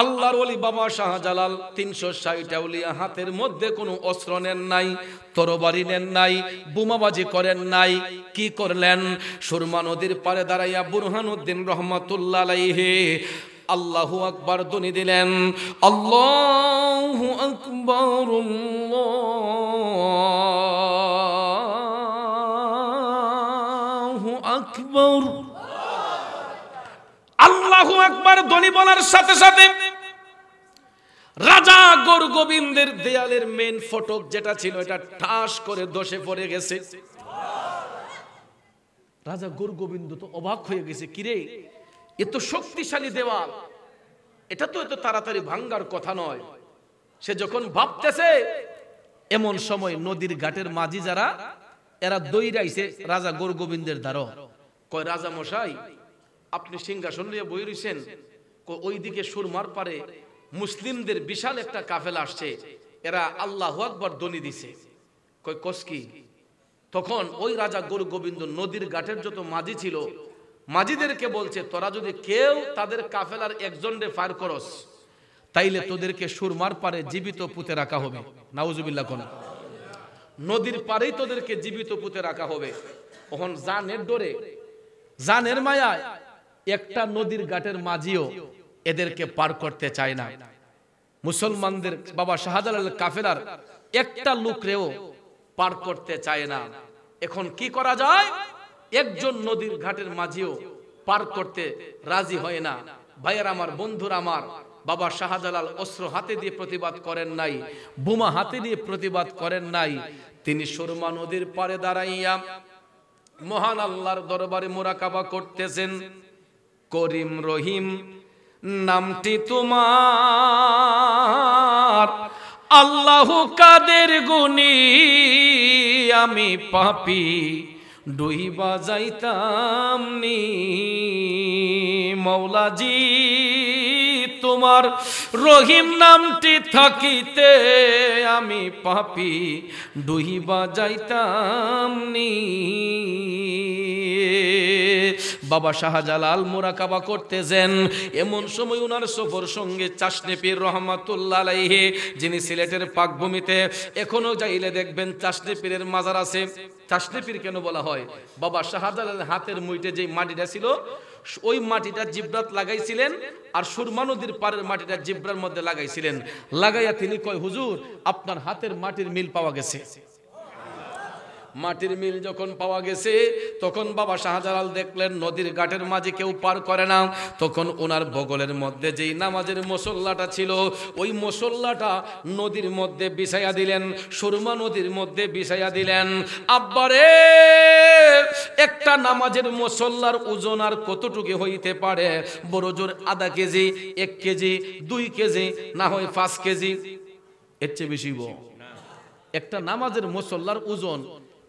আল্লাহর ওলি বাবা শাহজালাল 360 আউলিয়া হাতের মধ্যে কোনো অস্ত্র নেন নাই, তরবারি নেন নাই, বোমাবাজি করেন নাই। কি করলেন? সুরমা নদীর পাড়ে দাঁড়াইয়া বুরহানুদ্দিন রহমাতুল্লাহ আলাইহি আল্লাহু আকবার ধ্বনি দিলেন। আল্লাহু আকবার আল্লাহ আল্লাহু আকবার ধ্বনি বলার সাথে সাথে রাজা গোবিন্দের দেয়ালের মেন ফটক যেটা ছিল এটা ঠাস করে ধসে পড়ে গেছে। রাজা গোবিন্দ তো অবাক হয়ে গেছে, কিরে এত শক্তিশালী দেওয়াল, এটা তো এত তাড়াতাড়ি ভাঙ্গার কথা নয়। সে যখন ভাবতেছে এমন সময় নদীর ঘাটের মাঝি যারা এরা দৌড়াইছে রাজা গোবিন্দের দ্বারা। কয় রাজা মশাই, আপনি সিংহাসন নিয়ে বই রইছেন, ওইদিকে সুরমার পারে মুসলিমদের বিশাল একটা কাফেলা আসছে, এরা আল্লাহু আকবার ধ্বনি দিছে। কয় কসকি? তখন ওই রাজা গোবিন্দ নদীর ঘাটের যত মাঝি ছিল মাঝিদেরকে বলছে, তোরা যদি কেউ তাদের কাফেলার একজনরে ফায়ার করস তাইলে তোদেরকে সুরমার পারে জীবিত পুঁতে রাখা হবে। নাউজুবিল্লাহ। কোন নদীর পারেই তোদেরকে জীবিত পুঁতে রাখা হবে। তখন জানের ডরে, জানের মায়ায় একটা নদীর ঘাটের মাঝিও এদেরকে পার করতে চায় না। মুসলমানদের বাবা শাহজালাল কাফেলার একটা লোকরেও পার করতে চায় না। এখন কি করা যায়? একজন নদীর ঘাটের মাঝিও পার করতে রাজি হয় না। ভাইয়ের আমার, বন্ধুরা আমার, বাবা শাহজালাল অস্ত্র হাতে দিয়ে প্রতিবাদ করেন নাই, বোমা হাতে দিয়ে প্রতিবাদ করেন নাই। তিনি সুরমা নদীর পারে দাঁড়াইয়া মহান আল্লাহর দরবারে মুরাকাবা করতেছেন। করিম রহিম নামটি তোমার, আল্লাহু কাদের গুণী আমি পাপী ডুইবা যাইতাম নি। মৌলাজি তোমার রহিম নামটি থাকিতে আমি পাপী ডুইবা যাইতাম নি। বাবা শাহজালাল মুরাকাবা করতেছেন। এমন সময় উনার সফর সঙ্গে চাশনি পীর রহমাতুল্লাহ আলাইহি, যিনি সিলেটের পাকভূমিতে এখনো যাইলে দেখবেন চাশনি পীরের মাজার আছে। চাশনি পীর কেন বলা হয়? বাবা শাহজালালের হাতের মুইটে যে মাটিটা ছিল ওই মাটিটা জিব্রাত লাগাইছিলেন, আর সুরমা নদীর পারের মাটিটা জিব্রার মধ্যে লাগাইছিলেন। লাগাইয়া তিনি কয়, হুজুর আপনার হাতের মাটির মিল পাওয়া গেছে। মাটির মিল যখন পাওয়া গেছে তখন বাবা শাহজালাল দেখলেন নদীর ঘাটের মাঝে কেউ পার করে না। তখন ওনার বগলের মধ্যে যেই নামাজের মুসল্লাটা ছিল ওই মুসল্লাটা নদীর মধ্যে বিছাইয়া দিলেন, সুরমা নদীর মধ্যে বিছাইয়া দিলেন। আব্বারে, একটা নামাজের মুসল্লার ওজন আর কতটুকু হইতে পারে? বড় জোর আধা কেজি, 1 কেজি, 2 কেজি, না হয় 5 কেজি, এর চেয়ে বেশি। একটা নামাজের মুসল্লার ওজন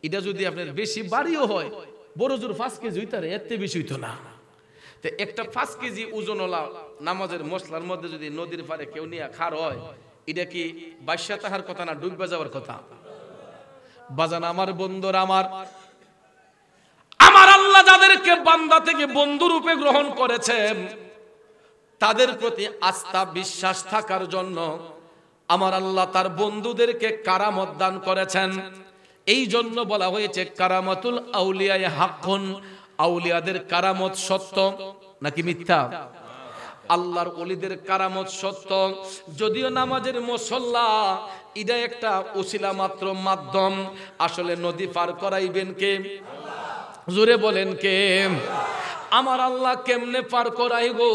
এটা যদি আপনার বেশি বাড়িও হয়, বড় জোর 5 কেজি হইতারে, এর চেয়ে বেশি হইতো না। তো একটা 5 কেজি ওজনওয়ালা নামাজের মশলার মধ্যে যদি নদীর পারে কেউ নিয়ে খার হয়, এটা কি বাইশা তাহার কথা না ডুববে যাওয়ার কথা? বাজান আমার, বন্ধুরা আমার, আমার আল্লাহ যাদেরকে বান্দা থেকে বন্ধু রূপে গ্রহণ করেছেন তাদের প্রতি আস্থা বিশ্বাস থাকার জন্য আমার আল্লাহ তার বন্ধুদেরকে কারামত দান করেছেন। এই জন্য বলা হয়েছে কারামাতুল আউলিয়া হাক্কুন, আউলিয়াদের কারামত সত্য নাকি মিথ্যা? আল্লাহর ওলিদের কারামত সত্য। যদিও নামাজের মুসল্লা এটা একটা ওসিলা মাত্র, মাধ্যম। আসলে নদী পার করাইবেন কে? জোরে বলেন কে? আমার আল্লাহ কেমনে পার করাই গো?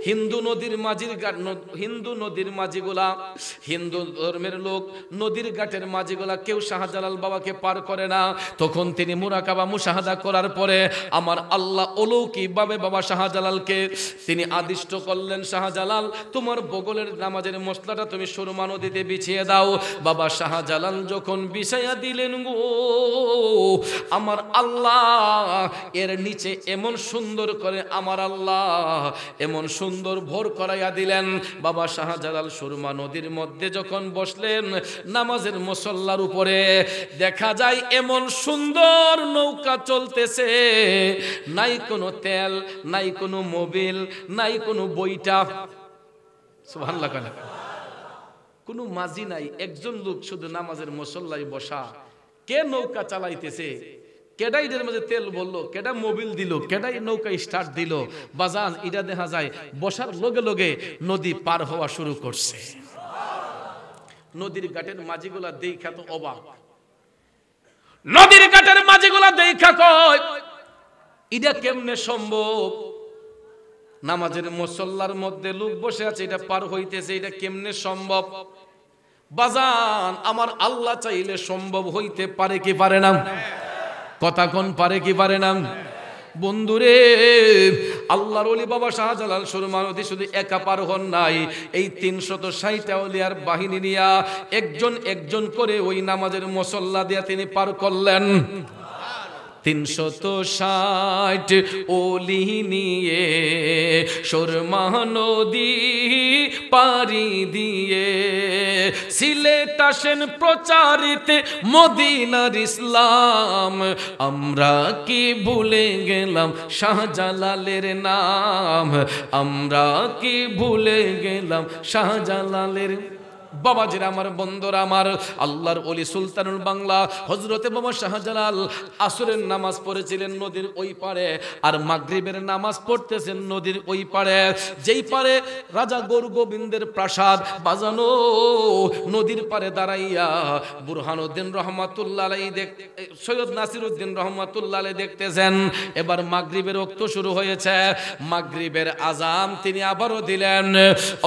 হিন্দু নদীর মাঝির ঘাট, হিন্দু নদীর মাঝিগুলা, হিন্দু ধর্মের লোক নদীর ঘাটের মাঝিগুলা কেউ শাহজালাল বাবাকে পার করে না। তখন তিনি মুরাকাবা মুশাহাদা করার পরে আমার আল্লাহ অলৌকিকভাবে বাবা শাহজালালকে তিনি আদিষ্ট করলেন, শাহজালাল তোমার বগলের নামাজের মশলাটা তুমি সুরমা নদীতে বিছিয়ে দাও। বাবা শাহজালাল যখন বিছাইয়া দিলেন গো, আমার আল্লাহ এর নিচে এমন সুন্দর করে আমার আল্লাহ এমন সুন্দর ভোর করাইয়া দিলেন। বাবা শাহজালাল সুরমা নদীর মধ্যে যখন বসলেন নামাজের মুসল্লার উপরে, দেখা যায় এমন সুন্দর নৌকা চলতেছে, নাই কোনো তেল, নাই কোনো মোবিল, নাই কোনো বইটা, সুবহানাল্লাহ, কোনো মাঝি নাই, একজন লোক শুধু নামাজের মুসল্লায় বসা। কে নৌকা চালাইতেছে? কেডাই এর মধ্যে তেল বললো, কেডা মোবিল দিল, কেডাই নৌকা স্টার্ট দিল? বাজান এটা দেখা যায় বসার লগে লগে নদী পার হওয়া শুরু করছে। নদীর ঘাটের মাঝিগুলা দেখা তো অবাক। নদীর ঘাটের মাঝিগুলা দেখা কয় এটা কেমনে সম্ভব? নামাজের মুসল্লার মধ্যে লোক বসে আছে, এটা পার হইতেছে, এটা কেমনে সম্ভব? বাজান, আমার আল্লাহ চাইলে সম্ভব হইতে পারে কি পারে না? কথা কোন পারে কি পারে না? বন্ধুরে, আল্লাহর ওলি বাবা শাহজালাল সুরমা নদী শুধু একা পার হন নাই, এই ৩৬০ আউলিয়ার বাহিনী নিয়া একজন একজন করে ওই নামাজের মুসল্লা দিয়া তিনি পার করলেন। ৩৬০ ওলি নিয়ে সুরমা নদী পারি দিয়ে সিলেট আসেন প্রচারিতে মদিনার ইসলাম। আমরা কি ভুলে গেলাম শাহজালালের নাম? আমরা কি ভুলে গেলাম শাহজালালের? বাবাজিরা আমার, বন্ধুরা আমার, আল্লাহর ওলি সুলতানুল বাংলা হযরতে বাবা শাহজালাল আসরের নামাজ পড়েছিলেন নদীর ওই পারে, আর মাগরিবের নামাজ পড়তেছেন নদীর ওই পারে, যেই পারে রাজা গৌর গোবিন্দের প্রাসাদ বাজানো। নদীর পারে দাঁড়াইয়া বুরহানুদ্দিন রহমাতুল্লাহ আলাইহি সৈয়দ নাসিরউদ্দিন রহমাতুল্লাহ আলাইহি দেখতেছেন এবার মাগরিবের ওয়াক্ত শুরু হয়েছে। মাগরিবের আযান তিনি আবারও দিলেন,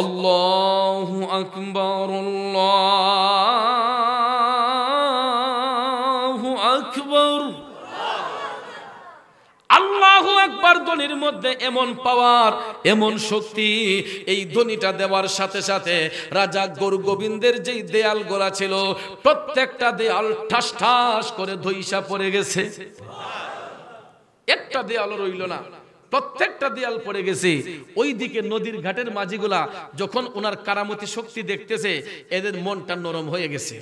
আল্লাহু আকবার, আল্লাহু আকবার। আল্লাহু আকবার ধ্বনির মধ্যে এমন পাওয়ার, এমন শক্তি, এই ধ্বনিটা দেওয়ার সাথে সাথে রাজা গৌর গোবিন্দের যেই দেয়াল গোলা ছিল প্রত্যেকটা দেয়াল ঠাস ঠাস করে ধইসা পড়ে গেছে। একটা দেয়ালও রইল না, প্রত্যেকটা দেয়াল পড়ে গেছে। ওইদিকে নদীর ঘাটের মাঝিগুলা যখন ওনার কারামতি শক্তি দেখতেছে, এদের মনটা নরম হয়ে গেছে।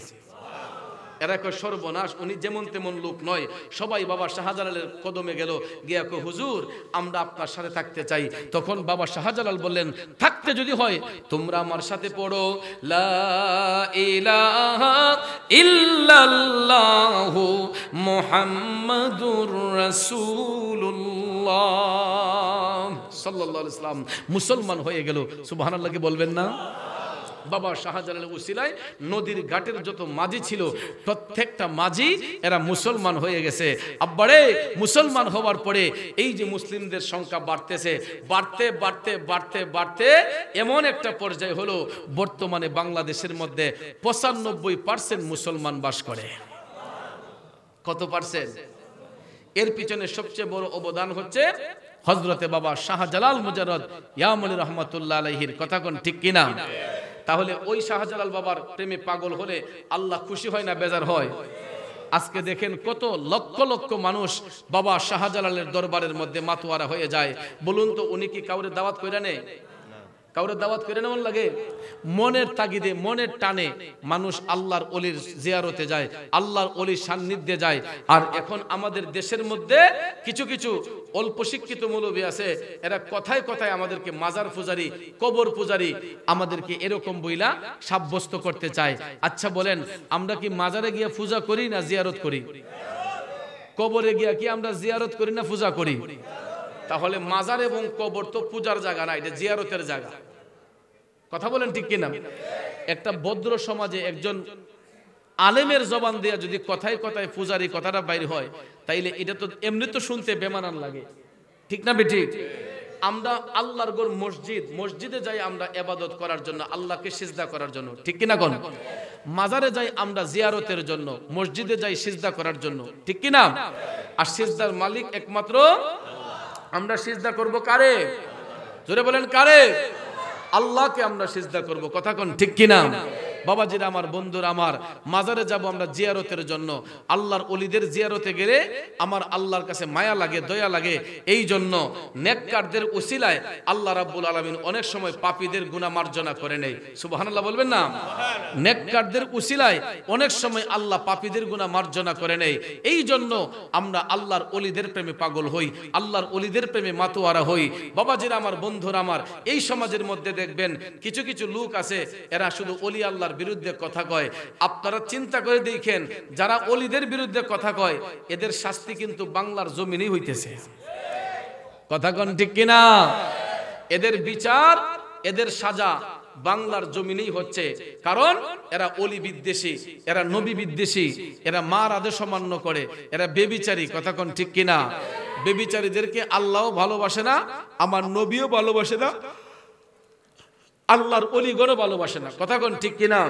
এরা কয় সর্বনাশ, উনি যেমন তেমন লোক নয়। সবাই বাবা শাহজালালের কদমে গেল, গিয়া কয় হুজুর আমরা আপনার সাথে থাকতে চাই। তখন বাবা শাহজালাল বললেন, থাকতে যদি হয় তোমরা আমার সাথে পড়ো লা ইলাহা ইল্লাল্লাহু মুহাম্মাদুর রাসূলুল্লাহ সাল্লাল্লাহু আলাইহি ওয়াসাল্লাম। মুসলমান হয়ে গেল। সুবহানাল্লাহ কি বলবেন না? বাবা শাহজালালের উসিলায় নদীর ঘাটের যত মাঝি ছিল প্রত্যেকটা মাঝি এরা মুসলমান হয়ে গেছে। আব্বারে, মুসলমান হওয়ার পরে এই যে মুসলিমদের সংখ্যা বাড়তেছে, বাড়তে বাড়তে বাড়তে বাড়তে এমন একটা পর্যায়ে হলো বর্তমানে বাংলাদেশের মধ্যে ৯৫% মুসলমান বাস করে। কত পার্সেন্ট? এর পিছনে সবচেয়ে বড় অবদান হচ্ছে হযরতে বাবা শাহজালাল মুজাররদ ইয়ামুল রহমাতুল্লাহ আলাইহির। কথা কোন ঠিক কিনা? তাহলে ওই শাহজালাল বাবার প্রেমে পাগল হলে আল্লাহ খুশি হয় না বেজার হয়? আজকে দেখেন কত লক্ষ লক্ষ মানুষ বাবা শাহজালালের দরবারের মধ্যে মাতোয়ারা হয়ে যায়। বলুন তো, উনি কি কাউরে দাওয়াত কইরা নেয়? কাউরে দাওয়াত করে নেওয়ার লাগে? মনের তাগিদে, মনের টানে মানুষ আল্লাহর ওলির জিয়ারতে যায়, আল্লাহর ওলির সান্নিধ্যে যায়। আর এখন আমাদের দেশের মধ্যে কিছু কিছু অল্প শিক্ষিত মৌলবী আছে, এরা কথায় কথায় আমাদেরকে মাজার পূজারি, কবর পূজারি আমাদেরকে এরকম বইলা সাব্যস্ত করতে চায়। আচ্ছা বলেন, আমরা কি মাজারে গিয়ে পূজা করি না জিয়ারত করি? কবরে গিয়া কি আমরা জিয়ারত করি না পূজা করি? তাহলে মাজার এবং কবর তো পূজার জায়গা না, এটা জিয়ারতের জায়গা। কথা বলেন ঠিক কিনা? একটা ভদ্র সমাজে একজন আলেমের জবান দিয়া যদি কথায় কথায় পূজারি কথাটা বাইর হয়, তাইলে এটা তো এমনি তো শুনতে বেমানান লাগে, ঠিক না বেঠিক? আমরা আল্লাহর ঘর মসজিদ, মসজিদে যাই আমরা ইবাদত করার জন্য, আল্লাহকে সিজদা করার জন্য, ঠিক কিনা কোন? মাজারে যাই আমরা জিয়ারতের জন্য, মসজিদে যাই সিজদা করার জন্য, ঠিক কিনা? আর সিজদার মালিক একমাত্র আমরা সিজদা করব কারে? জোরে বলেন কারে? আল্লাহকে আমরা সিজদা করব। কথা কোন ঠিক কিনা? বাবাজিরা আমার, বন্ধুরা আমার, মাজারে যাব আমরা জিয়ারতের জন্য। আল্লাহর ওলিদের জিয়ারতে গেলে আমার আল্লাহর কাছে মায়া লাগে, দয়া লাগে। এই জন্য নেককারদের উসিলায় আল্লাহ রাব্বুল আলামিন অনেক সময় পাপীদের গুনাহ মার্জনা করে নেয়। সুবহানাল্লাহ বলবেন না? নেককারদের উসিলায় অনেক সময় আল্লাহ পাপীদের গুনাহ মার্জনা করে নেয়। এই জন্য আমরা আল্লাহর ওলিদের প্রেমে পাগল হই, আল্লাহর ওলিদের প্রেমে মাতোয়ারা হই। বাবাজিরা আমার, বন্ধুরা আমার, এই সমাজের মধ্যে দেখবেন কিছু কিছু লোক আছে, এরা শুধু ওলি আল্লাহর বিরুদ্ধে কথা কয়। আপনারা চিন্তা করে দেখেন, যারা ওলিদের বিরুদ্ধে কথা কয় এদের শাস্তি কিন্তু বাংলার জমিনেই হইতেছে। কথা কোন ঠিক কিনা? এদের বিচার, এদের সাজা বাংলার জমিনেই হচ্ছে। কারণ এরা ওলি বিদ্বেষী, এরা নবী বিদ্বেষী, এরা মার আদেশ অমান্য করে, এরা বেবিচারী। কথা কোন ঠিক কিনা? বেবিচারীদেরকে আল্লাহও ভালোবাসে না, আমার নবীও ভালোবাসে না, আল্লাহর ওলিগণও ভালোবাসে না। কথা কোন ঠিক কিনা?